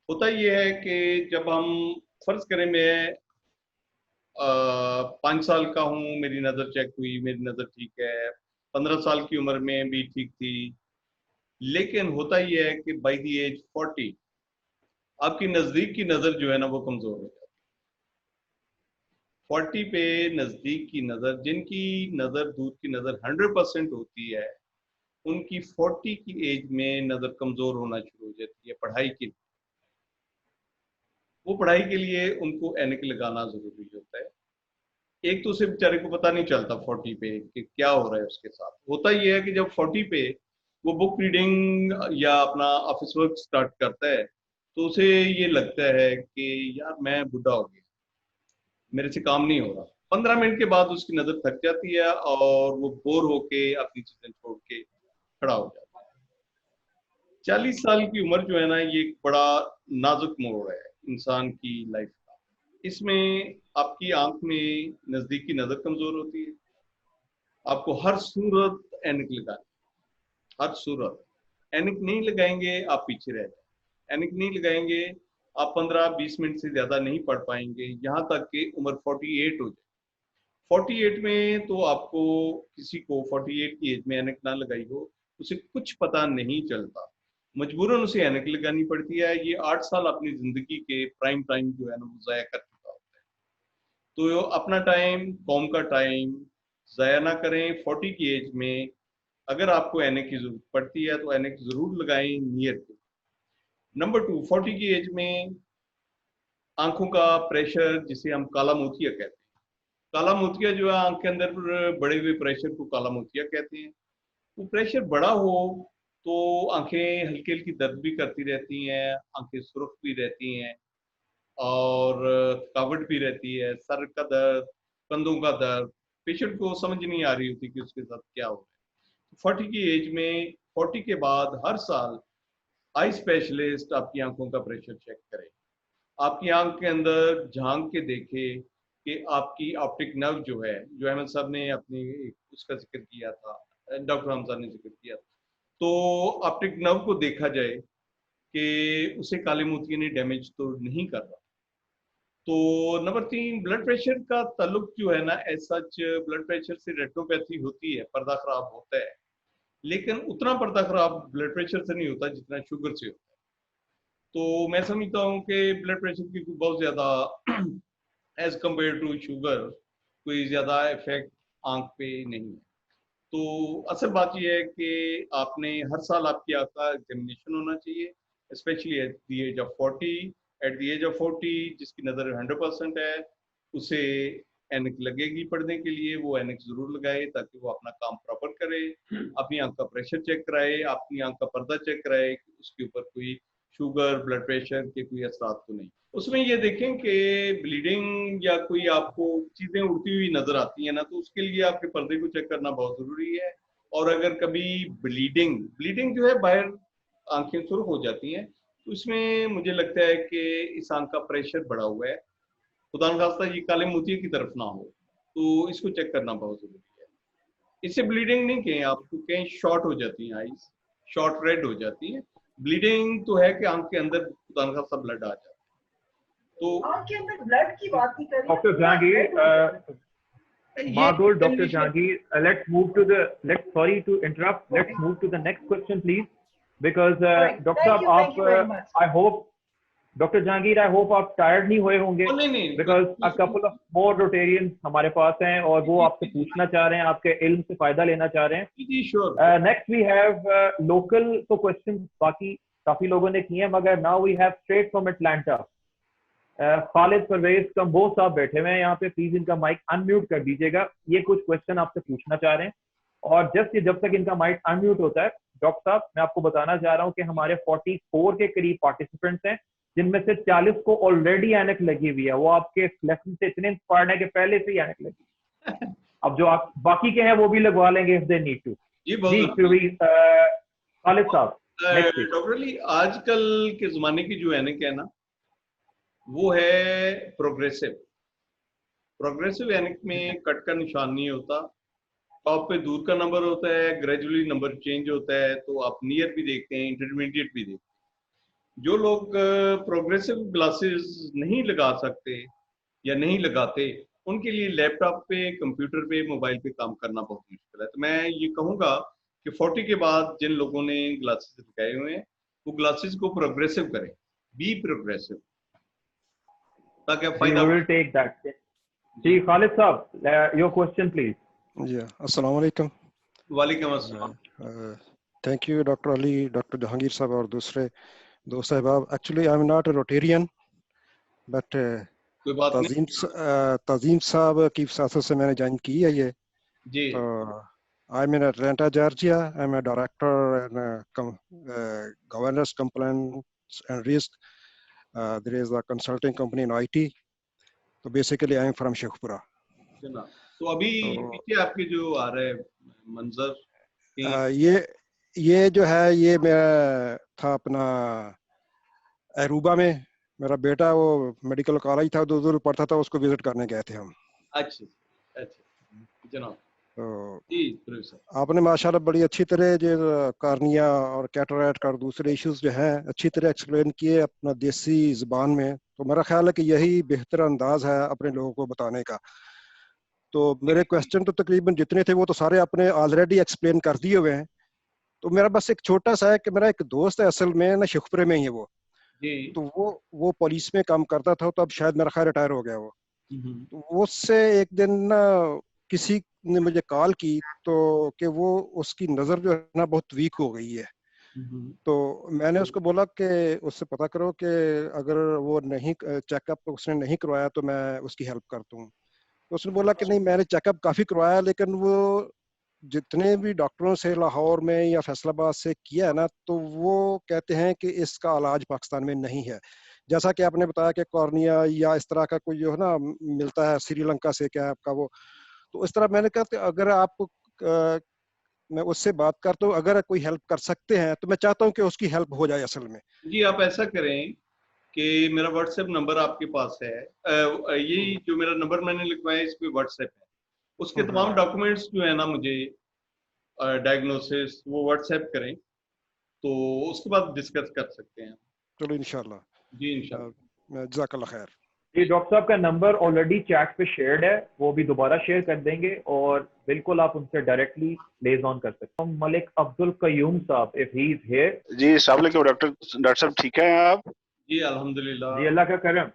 होता यह है कि जब हम फर्ज करें मैं 5 साल का हूँ, मेरी नज़र चेक हुई, मेरी नज़र ठीक है, 15 साल की उम्र में भी ठीक थी, लेकिन होता यह है कि बाय द एज 40 आपकी नज़दीक की नज़र जो है ना वो कमज़ोर हो जाती है। 40 पे नज़दीक की नज़र, जिनकी नज़र दूर की नज़र 100% होती है, उनकी 40 की एज में नज़र कमज़ोर होना शुरू हो जाती है पढ़ाई के लिए। वो पढ़ाई के लिए उनको ऐनक लगाना ज़रूरी होता है। एक तो उसे बेचारे को पता नहीं चलता 40 पे कि क्या हो रहा है उसके साथ। होता ये है कि जब 40 पे वो बुक रीडिंग या अपना ऑफिस वर्क स्टार्ट करता है तो उसे ये लगता है कि यार मैं बुढ़ा हो गया, मेरे से काम नहीं हो रहा। 15 मिनट के बाद उसकी नज़र थक जाती है और वो बोर होके अपनी चीज़ें छोड़ के खड़ा हो जाता है। 40 साल की उम्र जो है ना, ये एक बड़ा नाजुक मोड़ है इंसान की लाइफ का। इसमें आपकी आंख में नजदीकी नजर कमजोर होती है, आपको हर सूरत ऐनक लगानी, हर सूरत। ऐनक नहीं लगाएंगे आप पीछे रह जाए, ऐनक नहीं लगाएंगे आप 15-20 मिनट से ज्यादा नहीं पढ़ पाएंगे, यहाँ तक कि उम्र 48 हो जाए। 48 में तो आपको, किसी को 48 की एज में ऐनक ना लगाई हो उसे कुछ पता नहीं चलता मजबूरन उसे ऐनक लगानी पड़ती है। ये 8 साल अपनी जिंदगी के प्राइम टाइम जो है ना वो ज़ाया कर चुका होता है। तो अपना टाइम, कौम का टाइम ज़ाया ना करें। 40 की एज में अगर आपको ऐनक की जरूरत पड़ती है तो ऐनक जरूर लगाएं नियर पे। नंबर 2, 40 की एज में आंखों का प्रेशर, जिसे हम काला मोतिया कहते हैं, काला मोतिया जो है आंख के अंदर बढ़े हुए प्रेशर को काला मोतिया कहते हैं। वो प्रेशर बड़ा हो तो आंखें हल्की हल्की दर्द भी करती रहती हैं, आंखें सुर्ख भी रहती हैं और थकावट भी रहती है, सर का दर्द, कंधों का दर्द, पेशेंट को समझ नहीं आ रही होती कि उसके साथ क्या हो रहा है। 40 की एज में, 40 के बाद हर साल आई स्पेशलिस्ट आपकी आंखों का प्रेशर चेक करे, आपकी आंख के अंदर झांक के देखे कि आपकी ऑप्टिक नर्व जो है, जो अहमद साहब ने अपनी उसका जिक्र किया था, डॉक्टर हमजा ने जिक्र किया था, तो ऑप्टिक नर्व को देखा जाए कि उसे काले मोतिये ने डैमेज तो नहीं कर रहा। तो नंबर 3, ब्लड प्रेशर का ताल्लुक जो है ना, एज सच ब्लड प्रेशर से रेटिनोपैथी होती है, पर्दा खराब होता है, लेकिन उतना पर्दा खराब ब्लड प्रेशर से नहीं होता जितना शुगर से होता है। तो मैं समझता हूँ कि ब्लड प्रेशर की बहुत ज़्यादा एज कम्पेयर टू शुगर कोई ज़्यादा इफेक्ट आंख पे नहीं है। तो असल बात यह है कि आपने हर साल आपकी आंख का एग्जामिनेशन होना चाहिए, specially at the age of 40। At the age of 40 जिसकी नज़र 100% है, उसे ऐनक लगेगी पढ़ने के लिए, वो ऐनक जरूर लगाए ताकि वो अपना काम प्रॉपर करे, अपनी आंख का प्रेशर चेक कराए, अपनी आंख का पर्दा चेक कराए कि उसके ऊपर कोई शुगर, ब्लड प्रेशर के कोई असरात तो नहीं। उसमें ये देखें कि ब्लीडिंग या कोई आपको चीज़ें उड़ती हुई नजर आती हैं ना, तो उसके लिए आपके पर्दे को चेक करना बहुत ज़रूरी है। और अगर कभी ब्लीडिंग जो है बाहर आंखें सुर्ख हो जाती हैं, तो इसमें मुझे लगता है कि इस आंख का प्रेशर बढ़ा हुआ है, खुदा न खास्ता ये काले मोतिये की तरफ ना हो, तो इसको चेक करना बहुत ज़रूरी है। इससे ब्लीडिंग नहीं कहें, आपको कहीं शॉर्ट हो जाती हैं आईज, शॉर्ट रेड हो जाती है। ब्लीडिंग तो है कि आंख के अंदर खुदा न खास्ता ब्लड आ जाता है। तो आंख के अंदर ब्लड की बात ही करें doctor Jahangir, Madhur, Dr. Jahangir, let's move to the, sorry to interrupt, let's move to the next question please, because Dr. Saab, I hope, Dr. Jahangir, I hope आप tired नहीं हुए होंगे, because a couple of more Rotarians हमारे पास हैं और वो आपसे पूछना चाह रहे हैं, आपके इल्म से फायदा लेना चाह रहे हैं। Sure. Next we have local तो questions बाकी काफी लोगों ने किए हैं, मगर now we have straight from Atlanta. Khalid Parvez Kamboh साहब बैठे हुए हैं यहाँ पे, प्लीज इनका माइक अनम्यूट कर दीजिएगा, ये कुछ क्वेश्चन आपसे पूछना चाह रहे हैं। और जब तक इनका माइक अनम्यूट होता है, डॉक्टर साहब मैं आपको बताना चाह रहा हूँ कि हमारे 44 के करीब पार्टिसिपेंट्स हैं, जिनमें से 40 को ऑलरेडी ऐनक लगी हुई है। वो आपके लेसन से इतने इंस्पायर्ड है कि पहले से ही ऐनक लगी। अब जो आप बाकी के हैं वो भी लगवा लेंगे इफ दे नीड टू। जी खालिद साहब। डॉक्टर अली, आजकल के जमाने की जो ऐनक है ना, वो है प्रोग्रेसिव ऐनक में कट का निशान नहीं होता, टॉप पे दूर का नंबर होता है, ग्रेजुअली नंबर चेंज होता है, तो आप नियर भी देखते हैं, इंटरमीडिएट भी देखते हैं। जो लोग प्रोग्रेसिव ग्लासेस नहीं लगा सकते या नहीं लगाते, उनके लिए लैपटॉप पे, कंप्यूटर पे, मोबाइल पे काम करना बहुत मुश्किल है। तो मैं ये कहूँगा कि 40 के बाद जिन लोगों ने ग्लासेस लगाए हुए हैं, वो ग्लासेस को प्रोग्रेसिव करें, बी प्रोग्रेसिव, ताकि आप फायदा। We will take that. जी खालिद साहब, your question please. जी अस्सलाम वालेकुम। वालेकुम अस्सलाम। Thank you doctor Ali, doctor Jahangir साहब और दूसरे दोस्त साहब। Actually I am not a Rotarian, but Tazeem साहब की साथ से मैंने ज्वाइन की है ये जी। I am in Atlanta Georgia, I am a director in governance compliance and risk, there is a consulting company in IT, तो basically I am from Sheikhpura. तो अभी पीछे आपके जो आ रहे मंजर, ये जो है, ये मैं था अपना अरूबा में, मेरा बेटा वो मेडिकल कॉलेज था, दूर पढ़ता था, उसको विजिट करने गए थे हम। अच्छा जनाब। तो आपने माशाल्लाह बड़ी अच्छी तरह जो कार्निया और कैटरैक्ट और दूसरे इश्यूज जो हैं अच्छी तरह एक्सप्लेन किए अपना देसी जुबान में। तो मेरा ख्याल है कि यही बेहतर अंदाज है अपने लोगों को बताने का। तो मेरे क्वेश्चन तो तकरीबन जितने थे वो तो सारे आपने ऑलरेडी एक्सप्लेन कर दिए हुए हैं, तो मेरा बस एक छोटा सा है कि मेरा एक दोस्त है असल में ना शेखपुरे में ही है वो, तो वो पुलिस में काम करता था, तो अब शायद मेरा ख्याल रिटायर हो गया वो। तो वो उससे एक दिन ना किसी ने मुझे कॉल की तो कि वो उसकी नज़र जो है ना बहुत वीक हो गई है। तो मैंने उसको बोला कि उससे पता करो कि अगर वो नहीं चेकअप उसने नहीं करवाया तो मैं उसकी हेल्प करता हूँ। तो उसने बोला कि नहीं, मैंने चेकअप काफ़ी करवाया, लेकिन वो जितने भी डॉक्टरों से लाहौर में या फैसलाबाद से किया है ना, तो वो कहते हैं कि इसका इलाज पाकिस्तान में नहीं है। जैसा कि आपने बताया कि कॉर्निया या इस तरह का कोई जो है ना मिलता है श्रीलंका से, क्या आपका वो, तो इस तरह मैंने कहा कि अगर आप मैं उससे बात करता हूँ, अगर कोई हेल्प कर सकते हैं तो मैं चाहता हूँ कि उसकी हेल्प हो जाए असल में। जी आप ऐसा करें कि मेरा व्हाट्सएप नंबर आपके पास है, यही जो मेरा नंबर मैंने लिखवाया इस पे व्हाट्सएप है, उसके तमाम डॉक्यूमेंट्स जो है ना मुझे डायग्नोसिस वो व्हाट्सएप करें तो उसके बाद डिस्कस कर सकते हैं। चलो इंशाल्लाह। जी इंशाल्लाह। जज़ाकल्लाह खैर। जी डॉक्टर साहब का नंबर ऑलरेडी चैट पे शेयर्ड है, वो भी दोबारा शेयर कर देंगे और बिल्कुल आप उनसे डायरेक्टली लेज ऑन कर सकते हैं। मलिक अब्दुल कयूम साहब, इफ ही इज हियर। जी अस्सलाम वालेकुम डॉक्टर साहब, ठीक है आप? जी अल्हम्दुलिल्लाह। जी अल्लाह का करम।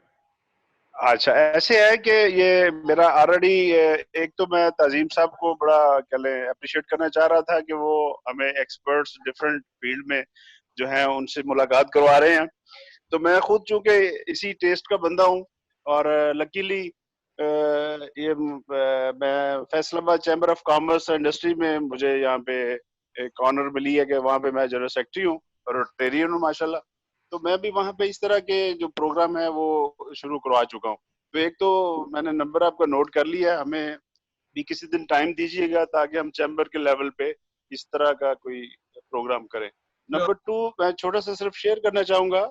अच्छा ऐसे है कि ये मेरा ऑलरेडी, एक तो मैं तजीम साहब को बड़ा क्या लें अप्रिशिएट करना चाह रहा था कि वो हमें एक्सपर्ट्स डिफरेंट फील्ड में जो हैं उनसे मुलाकात करवा रहे हैं। तो मैं खुद चूंकि इसी टेस्ट का बंदा हूँ और लकीली मैं Faisalabad chamber of commerce industry में मुझे यहाँ पे एक ऑनर मिली है कि वहाँ पे मैं जनरल सेक्रेटरी हूँ और रोटेरियन हूँ माशाल्लाह। तो मैं भी वहाँ पे इस तरह के जो प्रोग्राम है वो शुरू करवा चुका हूँ। तो एक तो मैंने नंबर आपका नोट कर लिया है, हमें भी किसी दिन टाइम दीजिएगा ताकि हम चैम्बर के लेवल पे इस तरह का कोई प्रोग्राम करें। नंबर 2 मैं छोटा सा सिर्फ शेयर करना चाहूंगा,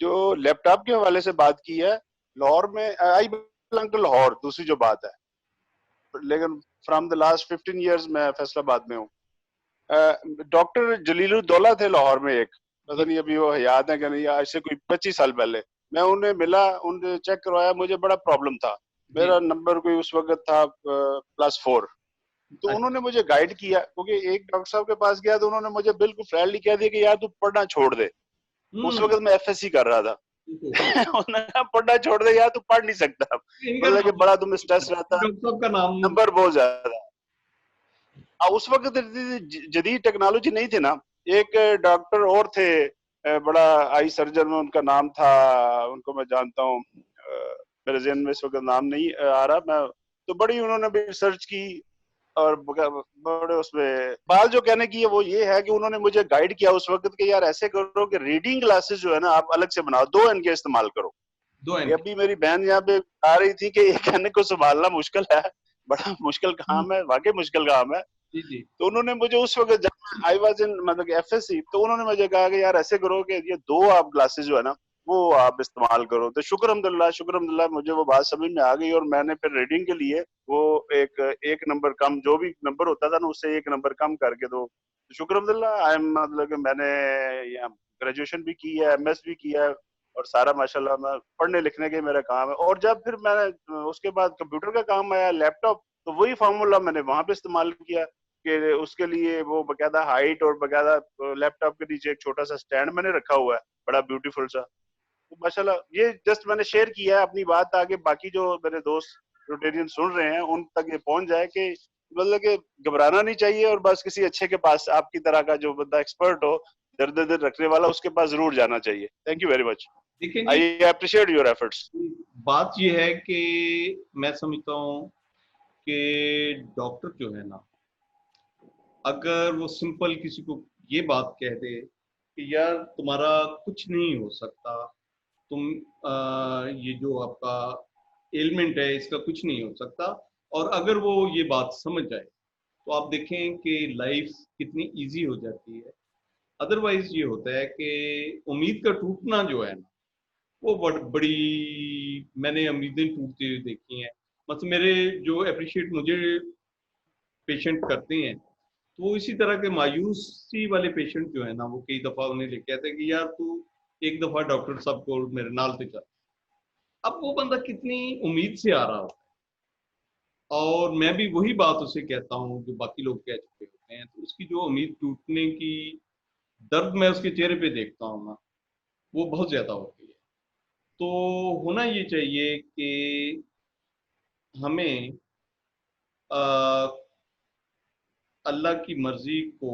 जो लैपटॉप के हवाले से बात की है, लाहौर में आई बिलोंग टू लाहौर, दूसरी जो बात है, लेकिन फ्रॉम द लास्ट 15 इयर्स मैं फैसलाबाद में हूँ। डॉक्टर जलीलुद्दौला थे लाहौर में एक, पता नहीं अभी वो याद है कि नहीं, आज से कोई 25 साल पहले मैं उन्हें मिला, उन्हें चेक करवाया, मुझे बड़ा प्रॉब्लम था, मेरा नंबर कोई उस वक्त था +4। तो उन्होंने मुझे गाइड किया, क्योंकि एक डॉक्टर साहब के पास गया तो उन्होंने मुझे बिल्कुल फ्रैंकली कह दिया कि यार तू पढ़ना छोड़ दे। उस वक्त मैं FSC कर रहा था। उन्होंने कहा पढ़ना छोड़ दे यार, तू पढ़ नहीं सकता, मतलब कि बड़ा तुम स्ट्रेस रहता, नंबर बहुत ज्यादा। उस वक्त जदीद टेक्नोलॉजी नहीं थी ना। एक डॉक्टर और थे, बड़ा आई सर्जन, उनका नाम था, उनको मैं जानता हूँ, मेरे ज़हन में इस वक्त नाम नहीं आ रहा, मैं तो बड़ी उन्होंने भी रिसर्च की और बड़े उसमें बात जो कहने की है वो ये है कि उन्होंने मुझे गाइड किया उस वक्त कि यार ऐसे करो कि रीडिंग क्लासेस जो है ना आप अलग से बनाओ, 2 एन के इस्तेमाल करो। 2 एन। अभी मेरी बहन यहाँ पे आ रही थी कि एक एन को संभालना मुश्किल है, बड़ा मुश्किल काम है, वाकई मुश्किल काम है। जी। तो उन्होंने मुझे उस वक्त जब आई वाज इन मतलब FSC, तो उन्होंने मुझे कहा कि यार ऐसे करो कि ये 2 आप क्लासेस जो है ना वो आप इस्तेमाल करो। तो शुक्र अल्हम्दुलिल्लाह मुझे वो बात समझ में आ गई और मैंने फिर रीडिंग के लिए वो एक नंबर कम, जो भी नंबर होता था ना उससे 1 नंबर कम करके दो। तो शुक्र अल्हम्दुलिल्लाह आई एम, मतलब कि मैंने यहाँ ग्रेजुएशन भी की है, MS भी किया है और सारा माशाल्लाह मैं पढ़ने लिखने के मेरा काम है। और जब फिर मैंने उसके बाद कंप्यूटर का काम आया, लैपटॉप, तो वही फार्मूला मैंने वहां पे इस्तेमाल किया कि उसके लिए वो बकायदा हाइट और बकायदा लैपटॉप के नीचे एक छोटा सा स्टैंड मैंने रखा हुआ है, बड़ा ब्यूटीफुल सा। तो माशाल्लाह ये जस्ट मैंने शेयर किया है अपनी बात, ताकि बाकी जो मेरे दोस्त रोटेरियन सुन रहे हैं उन तक ये पहुंच जाए कि मतलब कि घबराना नहीं चाहिए और बस किसी अच्छे के पास, आपकी तरह का जो बंदा एक्सपर्ट हो, दर्द रखने वाला, उसके पास जरूर जाना चाहिए। Thank you very much, I appreciate your efforts. बात ये है कि मैं समझता हूँ कि डॉक्टर जो है ना, अगर वो सिंपल किसी को ये बात कह दे कि यार तुम्हारा कुछ नहीं हो सकता, तुम ये जो आपका एलिमेंट है इसका कुछ नहीं हो सकता, और अगर वो ये बात समझ जाए तो आप देखें कि लाइफ कितनी इजी हो जाती है। अदरवाइज ये होता है कि उम्मीद का टूटना जो है ना वो बड़ी मैंने उम्मीदें टूटती हुई देखी हैं। मतलब मेरे जो अप्रिशिएट मुझे पेशेंट करते हैं तो वो इसी तरह के मायूसी वाले पेशेंट जो है ना, वो कई दफा उन्हें लेके आते हैं कि यार तू एक दफा डॉक्टर साहब को मेरे नाल पे चल। अब वो बंदा कितनी उम्मीद से आ रहा होता है, और मैं भी वही बात उसे कहता हूँ जो बाकी लोग कह चुके होते हैं, तो उसकी जो उम्मीद टूटने की दर्द मैं उसके चेहरे पे देखता हूँ ना, वो बहुत ज्यादा होती है। तो होना ये चाहिए कि हमें अल्लाह की मर्जी को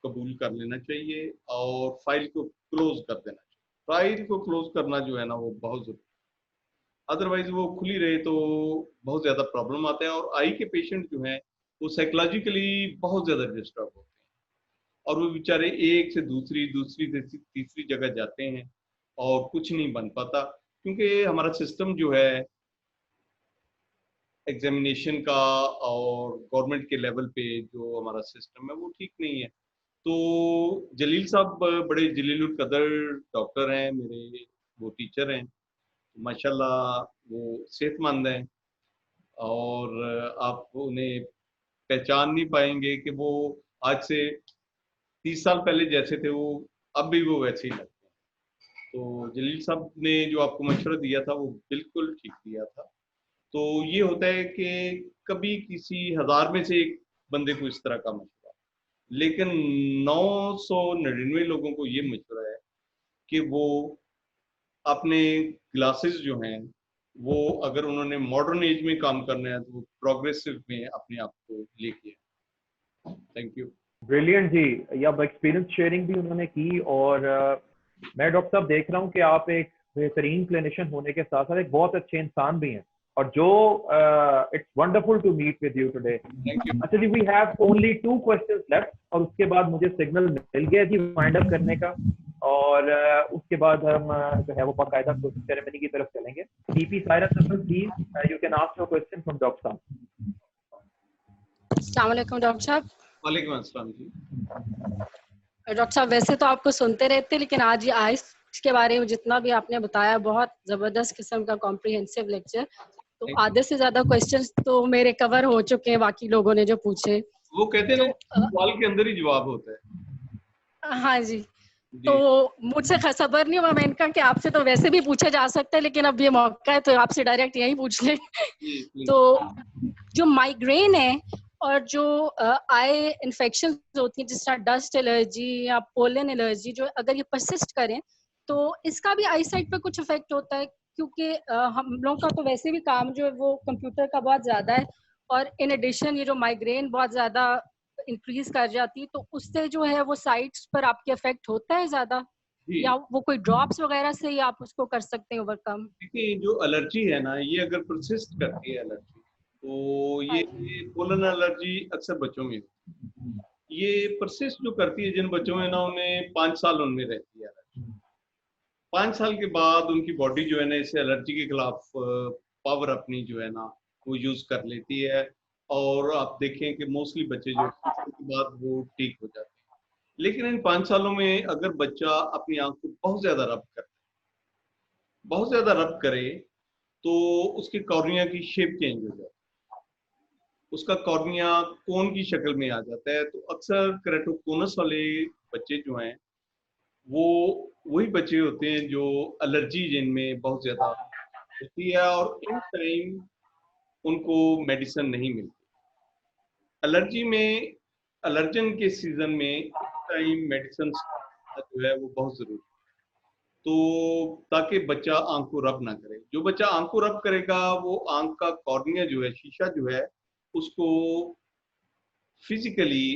कबूल कर लेना चाहिए और फाइल को क्लोज कर देना चाहिए। फाइल को क्लोज करना जो है ना वो बहुत जरूरी है, अदरवाइज वो खुली रहे तो बहुत ज्यादा प्रॉब्लम आते हैं। और आई के पेशेंट जो हैं वो साइकोलॉजिकली बहुत ज्यादा डिस्टर्ब होते हैं और वो बेचारे एक से दूसरी दूसरी से तीसरी जगह जाते हैं और कुछ नहीं बन पाता, क्योंकि हमारा सिस्टम जो है एग्जामिनेशन का और गवर्नमेंट के लेवल पे जो हमारा सिस्टम है वो ठीक नहीं है। तो जलील साहब बड़े जलीलुल कदर डॉक्टर हैं मेरे, वो टीचर हैं माशाल्लाह, वो सेहतमंद हैं और आप उन्हें पहचान नहीं पाएंगे कि वो आज से 30 साल पहले जैसे थे वो अब भी वो वैसे ही लगते हैं। तो जलील साहब ने जो आपको मशवरा दिया था वो बिल्कुल ठीक दिया था। तो ये होता है कि कभी किसी 1000 में से एक बंदे को इस तरह का मशवरा, लेकिन 999 लोगों को ये मशवरा है कि वो अपने क्लासेस जो हैं वो अगर उन्होंने मॉडर्न एज में काम करना है तो वो प्रोग्रेसिव में अपने आप को लेके आए। Thank you. ब्रिलियंट जी, ये अब एक्सपीरियंस शेयरिंग भी उन्होंने की और मैं डॉक्टर साहब देख रहा हूँ कि आप एक बेहतरीन क्लिनिशियन होने के साथ साथ एक बहुत अच्छे इंसान भी हैं और जो it's wonderful to meet with you today. अच्छा जी, we have only 2 questions left और उसके बाद मुझे सिग्नल मिल गया जी वाइंड अप करने का और उसके बाद हम जो है वो बाकायदा सेरेमनी की तरफ चलेंगे। TP Saira please you can ask your question from doctor साहब। अस्सलाम वालेकुम डॉक्टर साहब। वालेकुम अस्सलाम जी। डॉक्टर साहब वैसे तो आपको सुनते रहते लेकिन आज ये आइस के बारे में जितना भी आपने बताया बहुत जबरदस्त किस्म का कॉम्प्रिहेंसिव लेक्चर, तो आधे से ज्यादा क्वेश्चंस तो मेरे कवर हो चुके हैं बाकी लोगों ने जो पूछे। वो कहते हैं सवाल के अंदर ही जवाब होता है। हाँ जी, तो मुझसे खबर नहीं हुआ मैं इनका कि आपसे तो वैसे भी पूछा जा सकता है लेकिन अब ये मौका है तो आपसे डायरेक्ट यही पूछ ले। तो जो माइग्रेन है और जो आई इन्फेक्शन होती है जिस तरह डस्ट एलर्जी या पोलन एलर्जी, जो अगर ये परसिस्ट करें तो इसका भी आई साइट पे कुछ इफेक्ट होता है? क्योंकि हम लोगों का तो वैसे भी काम जो है वो कंप्यूटर का बहुत ज्यादा है और इन एडिशन ये जो माइग्रेन बहुत ज्यादा इंक्रीज कर जाती है तो उससे जो है वो साइट्स पर आपके इफेक्ट होता है ज्यादा, या वो कोई ड्रॉप्स वगैरह से ही आप उसको कर सकते हैं ओवरकम? देखिए जो एलर्जी है ना ये अगर परसिस्ट करती है एलर्जी तो ये पोलन एलर्जी अक्सर बच्चों में होती है। ये परसिस्ट जो करती है जिन बच्चों में ना उन्हें 5 साल उनमें रहती है एलर्जी। 5 साल के बाद उनकी बॉडी जो है ना इस एलर्जी के खिलाफ पावर अपनी जो है ना वो यूज कर लेती है और आप देखें कि मोस्टली बच्चे जो के बाद वो ठीक हो जाते हैं। लेकिन इन 5 सालों में अगर बच्चा अपनी आंख को बहुत ज्यादा रब करे तो उसके कॉर्निया की शेप चेंज हो जाती है, उसका कॉर्निया कोन की शक्ल में आ जाता है। तो अक्सर केराटोकोनस वाले बच्चे जो हैं वो वही बच्चे होते हैं जो एलर्जी जिनमें बहुत ज्यादा होती है और इन टाइम उनको मेडिसिन नहीं मिलती। एलर्जी में एलर्जन के सीजन में इस टाइम मेडिसिन जो है वो बहुत जरूरी है, तो ताकि बच्चा आंख को रब ना करे। जो बच्चा आंख को रब करेगा वो आंख का कॉर्निया जो है, शीशा जो है, उसको फिजिकली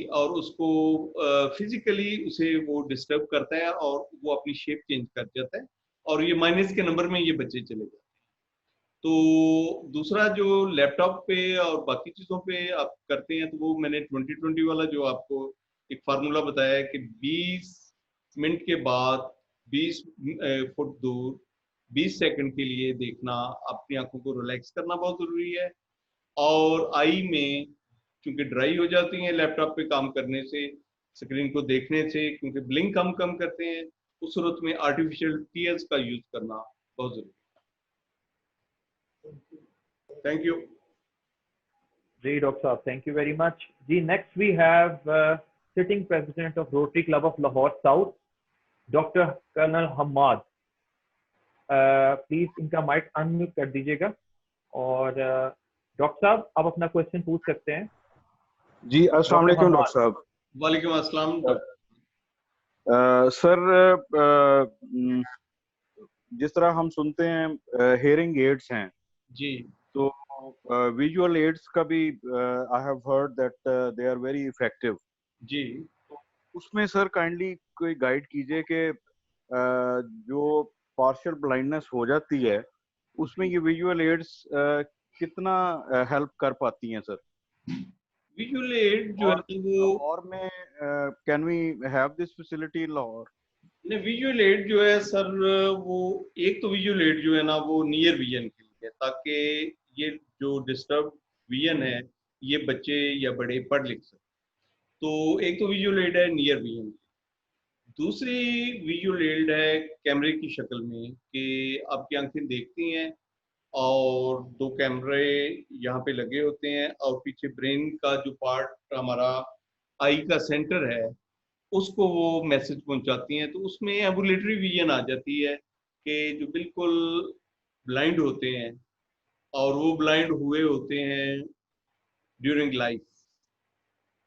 उसे वो डिस्टर्ब करता है और वो अपनी शेप चेंज कर जाता है और ये माइनस के नंबर में ये बच्चे चले जाते हैं। तो दूसरा जो लैपटॉप पे और बाकी चीजों पे आप करते हैं तो वो मैंने 2020 वाला जो आपको एक फार्मूला बताया है कि 20 मिनट के बाद 20 फुट दूर 20 सेकंड के लिए देखना, अपनी आंखों को रिलैक्स करना बहुत जरूरी है। और आई में क्योंकि ड्राई हो जाती हैं लैपटॉप पे काम करने से, स्क्रीन को देखने से, क्योंकि ब्लिंक कम करते हैं, उस सूरत में आर्टिफिशियल टीयर्स का यूज करना बहुत जरूरी है। थैंक यू जी डॉक्टर साहब, थैंक यू वेरी मच जी। Next we have sitting president of Rotary Club of Lahore South, doctor colonel Hammad. Please इनका माइक अनम्यूट कर दीजिएगा और डॉक्टर साहब आप अपना क्वेश्चन पूछ सकते हैं। जी अस्सलाम वालेकुम डॉक्टर साहब। वालेकुम अस्सलाम डॉक्टर। सर जिस तरह हम सुनते हैं हेयरिंग एड्स हैं जी, तो विजुअल एड्स का भी I have heard that they are very effective जी। उसमें सर काइंडली कोई गाइड कीजिए कि जो पार्शियल ब्लाइंडनेस हो जाती है उसमें ये विजुअल एड्स कितना हेल्प कर पाती हैं सर? विजुअल एड जो है वो लाहौर में can we have this facility in Lahore? नहीं, विजुअल एड जो है सर वो एक तो विजुअल एड जो है ना वो नियर विजन के लिए, ताकि ये जो डिस्टर्ब विजन है ये बच्चे या बड़े पढ़ लिख सकें। तो एक तो विजुअल एड है नियर विजन। दूसरी विजुअल एड है कैमरे की शक्ल में कि आपकी आंखें देखती हैं और दो कैमरे यहाँ पे लगे होते हैं और पीछे ब्रेन का जो पार्ट हमारा आई का सेंटर है उसको वो मैसेज पहुंचाती हैं। तो उसमें एम्बुलेटरी विजन आ जाती है कि जो बिल्कुल ब्लाइंड होते हैं और वो ब्लाइंड हुए होते हैं ड्यूरिंग लाइफ,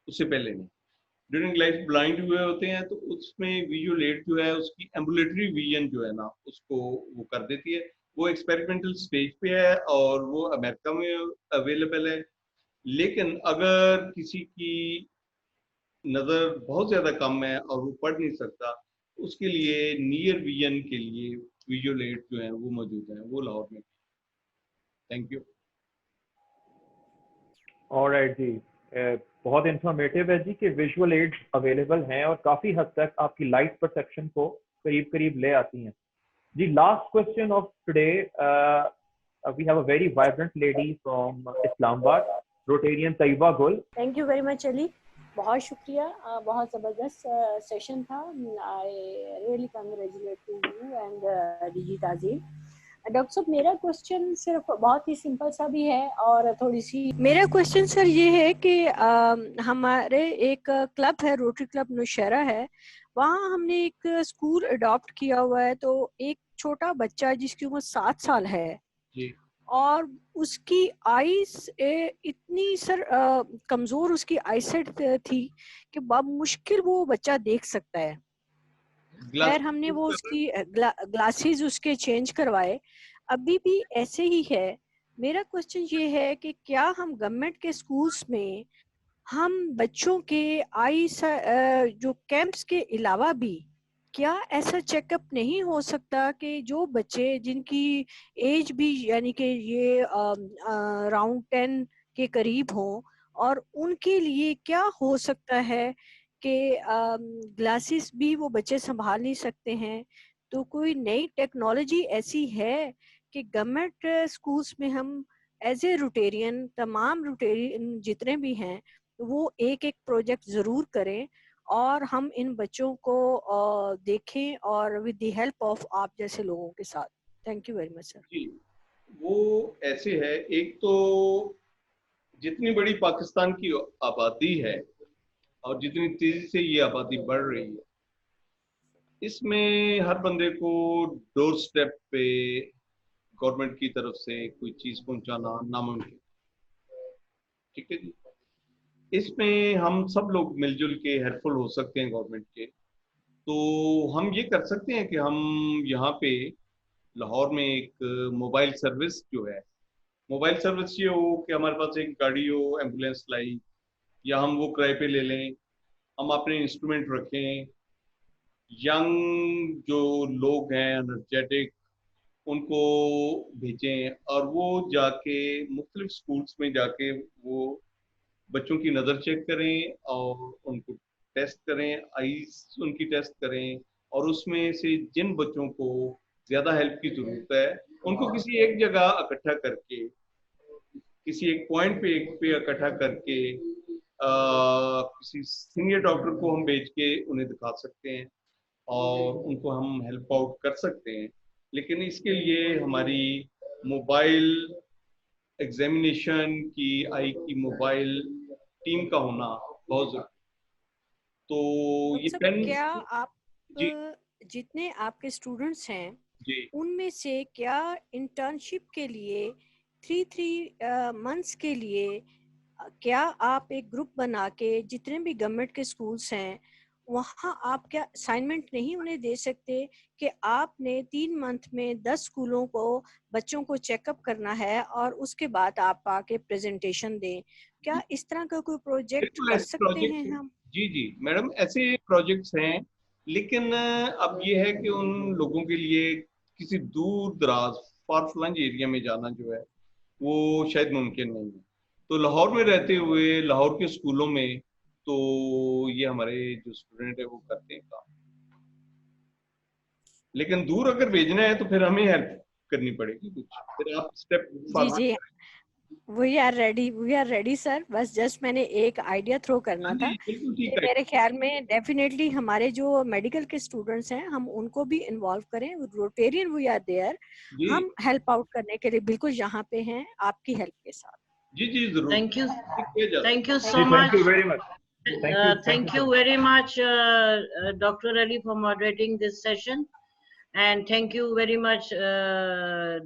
उससे पहले नहीं, ड्यूरिंग लाइफ ब्लाइंड हुए होते हैं। तो उसमें विजुअल एड जो है उसकी एम्बुलेटरी विजन जो है ना उसको वो कर देती है। वो एक्सपेरिमेंटल स्टेज पे है और वो अमेरिका में अवेलेबल है। लेकिन अगर किसी की नज़र बहुत ज़्यादा कम है और वो पढ़ नहीं सकता, उसके लिए नियर विजन के लिए विजुअल एड जो है वो मौजूद है, वो लाहौर में। Thank you. ऑलराइट जी, बहुत इंफॉर्मेटिव है जी कि विजुअल एड्स अवेलेबल हैं और काफ़ी हद तक आपकी लाइट परसेप्शन को करीब करीब ले आती हैं जी। Last question of today, we have a very vibrant lady from Islamabad, Rotarian Tayyaba Gul. Thank you very much Ali, बहुत शुक्रिया, बहुत ज़बरदस्त सेशन था। I really congratulate to you and DG Tazeem. Doctor साहब मेरा क्वेश्चन सिर्फ बहुत ही सिंपल सा भी है और थोड़ी सी, मेरा क्वेश्चन सर ये है कि हमारे एक क्लब है, रोटरी क्लब नौशहरा है, वहाँ हमने एक स्कूल अडॉप्ट किया हुआ है। तो एक छोटा बच्चा जिसकी उम्र 7 साल है जी, और उसकी आईज इतनी सर कमजोर उसकी आईसाइट थी कि बहुत मुश्किल वो बच्चा देख सकता है। खैर हमने वो उसकी ग्लासेस उसके चेंज करवाए, अभी भी ऐसे ही है। मेरा क्वेश्चन ये है कि क्या हम गवर्नमेंट के स्कूल्स में हम बच्चों के आई जो कैंप्स के अलावा भी क्या ऐसा चेकअप नहीं हो सकता कि जो बच्चे जिनकी एज भी यानी कि ये अराउंड 10 के करीब हों और उनके लिए क्या हो सकता है कि ग्लासेस भी वो बच्चे संभाल नहीं सकते हैं। तो कोई नई टेक्नोलॉजी ऐसी है कि गवर्नमेंट स्कूल्स में हम एज ए रोटेरियन, तमाम रोटेरियन जितने भी हैं वो एक एक प्रोजेक्ट ज़रूर करें और हम इन बच्चों को देखें और विद द हेल्प ऑफ आप जैसे लोगों के साथ। Thank you very much sir. जी, वो ऐसे है, एक तो जितनी बड़ी पाकिस्तान की आबादी है और जितनी तेजी से ये आबादी बढ़ रही है, इसमें हर बंदे को डोर स्टेप पे गवर्नमेंट की तरफ से कोई चीज पहुंचाना नामुमकिन, ठीक है जी। इसमें हम सब लोग मिलजुल के हेल्पफुल हो सकते हैं गवर्नमेंट के। तो हम ये कर सकते हैं कि हम यहाँ पे लाहौर में एक मोबाइल सर्विस जो है, मोबाइल सर्विस ये हो कि हमारे पास एक गाड़ी हो, एम्बुलेंस लाई, या हम वो किराए पे ले लें, हम अपने इंस्ट्रूमेंट रखें, यंग जो लोग हैं एनर्जेटिक उनको भेजें और वो जाके मुख्तलिफ स्कूल्स में जाके वो बच्चों की नज़र चेक करें और उनको टेस्ट करें, आईज उनकी टेस्ट करें, और उसमें से जिन बच्चों को ज़्यादा हेल्प की ज़रूरत है उनको किसी एक जगह इकट्ठा करके, किसी एक पॉइंट पे इकट्ठा करके किसी सीनियर डॉक्टर को हम भेज के उन्हें दिखा सकते हैं और उनको हम हेल्प आउट कर सकते हैं। लेकिन इसके लिए हमारी मोबाइल एग्जामिनेशन की, आई की मोबाइल टीम का होना बहुत जरूरी। तो ये पेन, क्या आप जी जितने आपके स्टूडेंट्स हैं जी उनमें से क्या इंटर्नशिप के लिए 3 months के लिए क्या आप एक ग्रुप बना के जितने भी गवर्नमेंट के स्कूल्स हैं वहाँ आप क्या असाइनमेंट नहीं उन्हें दे सकते कि आपने 3 मंथ में 10 स्कूलों को बच्चों को चेकअप करना है और उसके बाद आप आके प्रेजेंटेशन दें? क्या इस तरह का कोई प्रोजेक्ट बिल्कुल कर ऐसे सकते प्रोजेक्ट हैं हम? जी जी मैडम, ऐसे प्रोजेक्ट्स हैं, लेकिन अब ये है कि उन लोगों के लिए किसी दूर दराज फार फ्लंग एरिया में जाना जो है वो शायद मुमकिन नहीं है। तो लाहौर में रहते हुए लाहौर के स्कूलों में तो ये हमारे जो स्टूडेंट है वो करते हैं काम, लेकिन दूर अगर भेजना है तो फिर हमें हेल्प करनी पड़ेगी कुछ, फिर आप स्टेप जी फॉरवर्ड। जी, वी आर रेडी सर। बस जस्ट मैंने एक आइडिया थ्रो करना था बिल्कुल कि ठीक है। मेरे ख्याल में डेफिनेटली हमारे जो मेडिकल के स्टूडेंट्स हैं हम उनको भी इन्वॉल्व करें। रोटेरियन वी आर देयर, हम हेल्प आउट करने के लिए बिल्कुल यहाँ पे हैं आपकी हेल्प के साथ। जी जी जरूर। Thank you so Thank much. you very much. Thank you very much, Dr. Ali, for moderating this session, and thank you very much,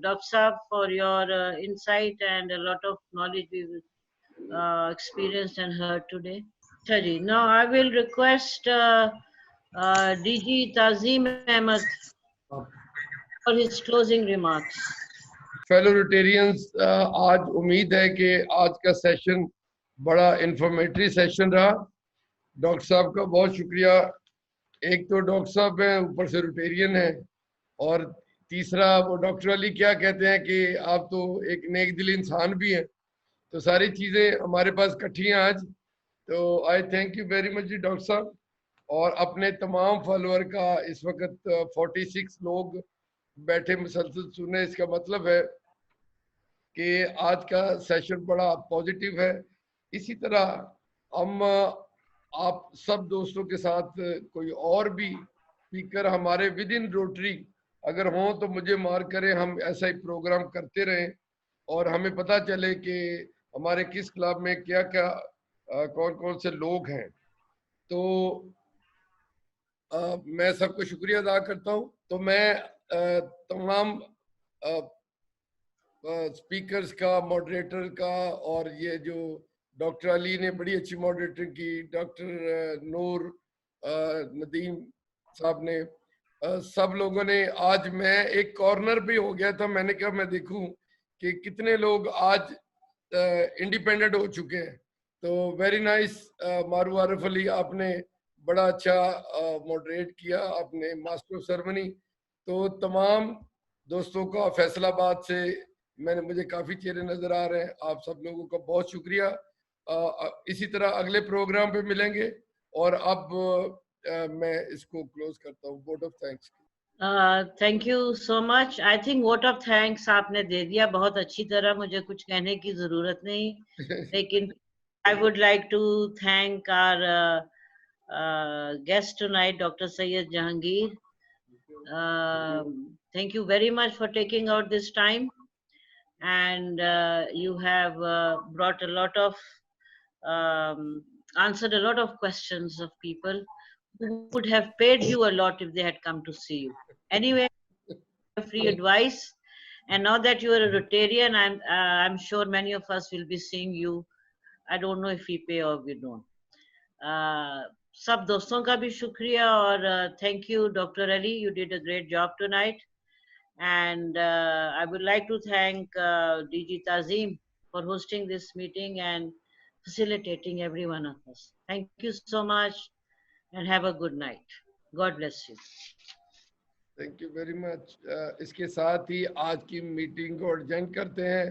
Dr. Saab, for your insight and a lot of knowledge we've experienced and heard today. Sorry. Now I will request DG Tazim Ahmed for his closing remarks. Fellow Rotarians, आज उम्मीद है कि आज का सेशन बड़ा इंफॉर्मेटरी सेशन रहा। डॉक्टर साहब का बहुत शुक्रिया। एक तो डॉक्टर साहब हैं, ऊपर से रोटेरियन है, और तीसरा वो डॉक्टर अली क्या कहते हैं कि आप तो एक नेक दिल इंसान भी हैं। तो सारी चीज़ें हमारे पास इकट्ठी हैं आज। तो I thank you very much जी डॉक्टर साहब, और अपने तमाम फॉलोअर का। इस वक्त 46 लोग बैठे मुसलसल सुने, इसका मतलब है कि आज का सेशन बड़ा पॉजिटिव है। इसी तरह हम आप सब दोस्तों के साथ कोई और भी स्पीकर हमारे विद इन रोटरी अगर हों तो मुझे मार्क करें, हम ऐसा ही प्रोग्राम करते रहें और हमें पता चले कि हमारे किस क्लब में क्या क्या कौन कौन से लोग हैं। तो मैं सबको शुक्रिया अदा करता हूं। तो मैं तमाम स्पीकर्स का, मॉडरेटर का, और ये जो डॉक्टर अली ने बड़ी अच्छी मॉडरेटर की, डॉक्टर नूर, नदीम साहब ने, सब लोगों ने। आज मैं एक कॉर्नर पे हो गया था, मैंने कहा मैं देखूं कि कितने लोग आज इंडिपेंडेंट हो चुके हैं। तो वेरी नाइस मारू आरिफ अली, आपने बड़ा अच्छा मॉडरेट किया, आपने मास्टर ऑफ सेरेमनी। तो तमाम दोस्तों का फैसलाबाद से मुझे काफी चेहरे नजर आ रहे हैं, आप सब लोगों का बहुत शुक्रिया। इसी तरह अगले प्रोग्राम पे मिलेंगे। और अब मैं इसको क्लोज करता हूँ। Vote of thanks. Thank you so much. I think vote of thanks आपने दे दिया बहुत अच्छी तरह, मुझे कुछ कहने की जरूरत नहीं। लेकिन I would like to thank our guest tonight, Dr. Syed Jahangir. Thank you very much for taking out this time, and you have brought a lot of answered a lot of questions of people who would have paid you a lot if they had come to see you. Anyway, free advice, and now that you are a Rotarian, I'm sure many of us will be seeing you. I don't know if we pay or we don't. सब दोस्तों का भी शुक्रिया, और thank you Dr. Ali, you did a great job tonight, and I would like to thank DG Tazim for hosting this meeting and facilitating every one of us. Thank you so much and have a good night. God bless you. Thank you very much. इसके साथ ही आज की मीटिंग को एडजर्न करते हैं।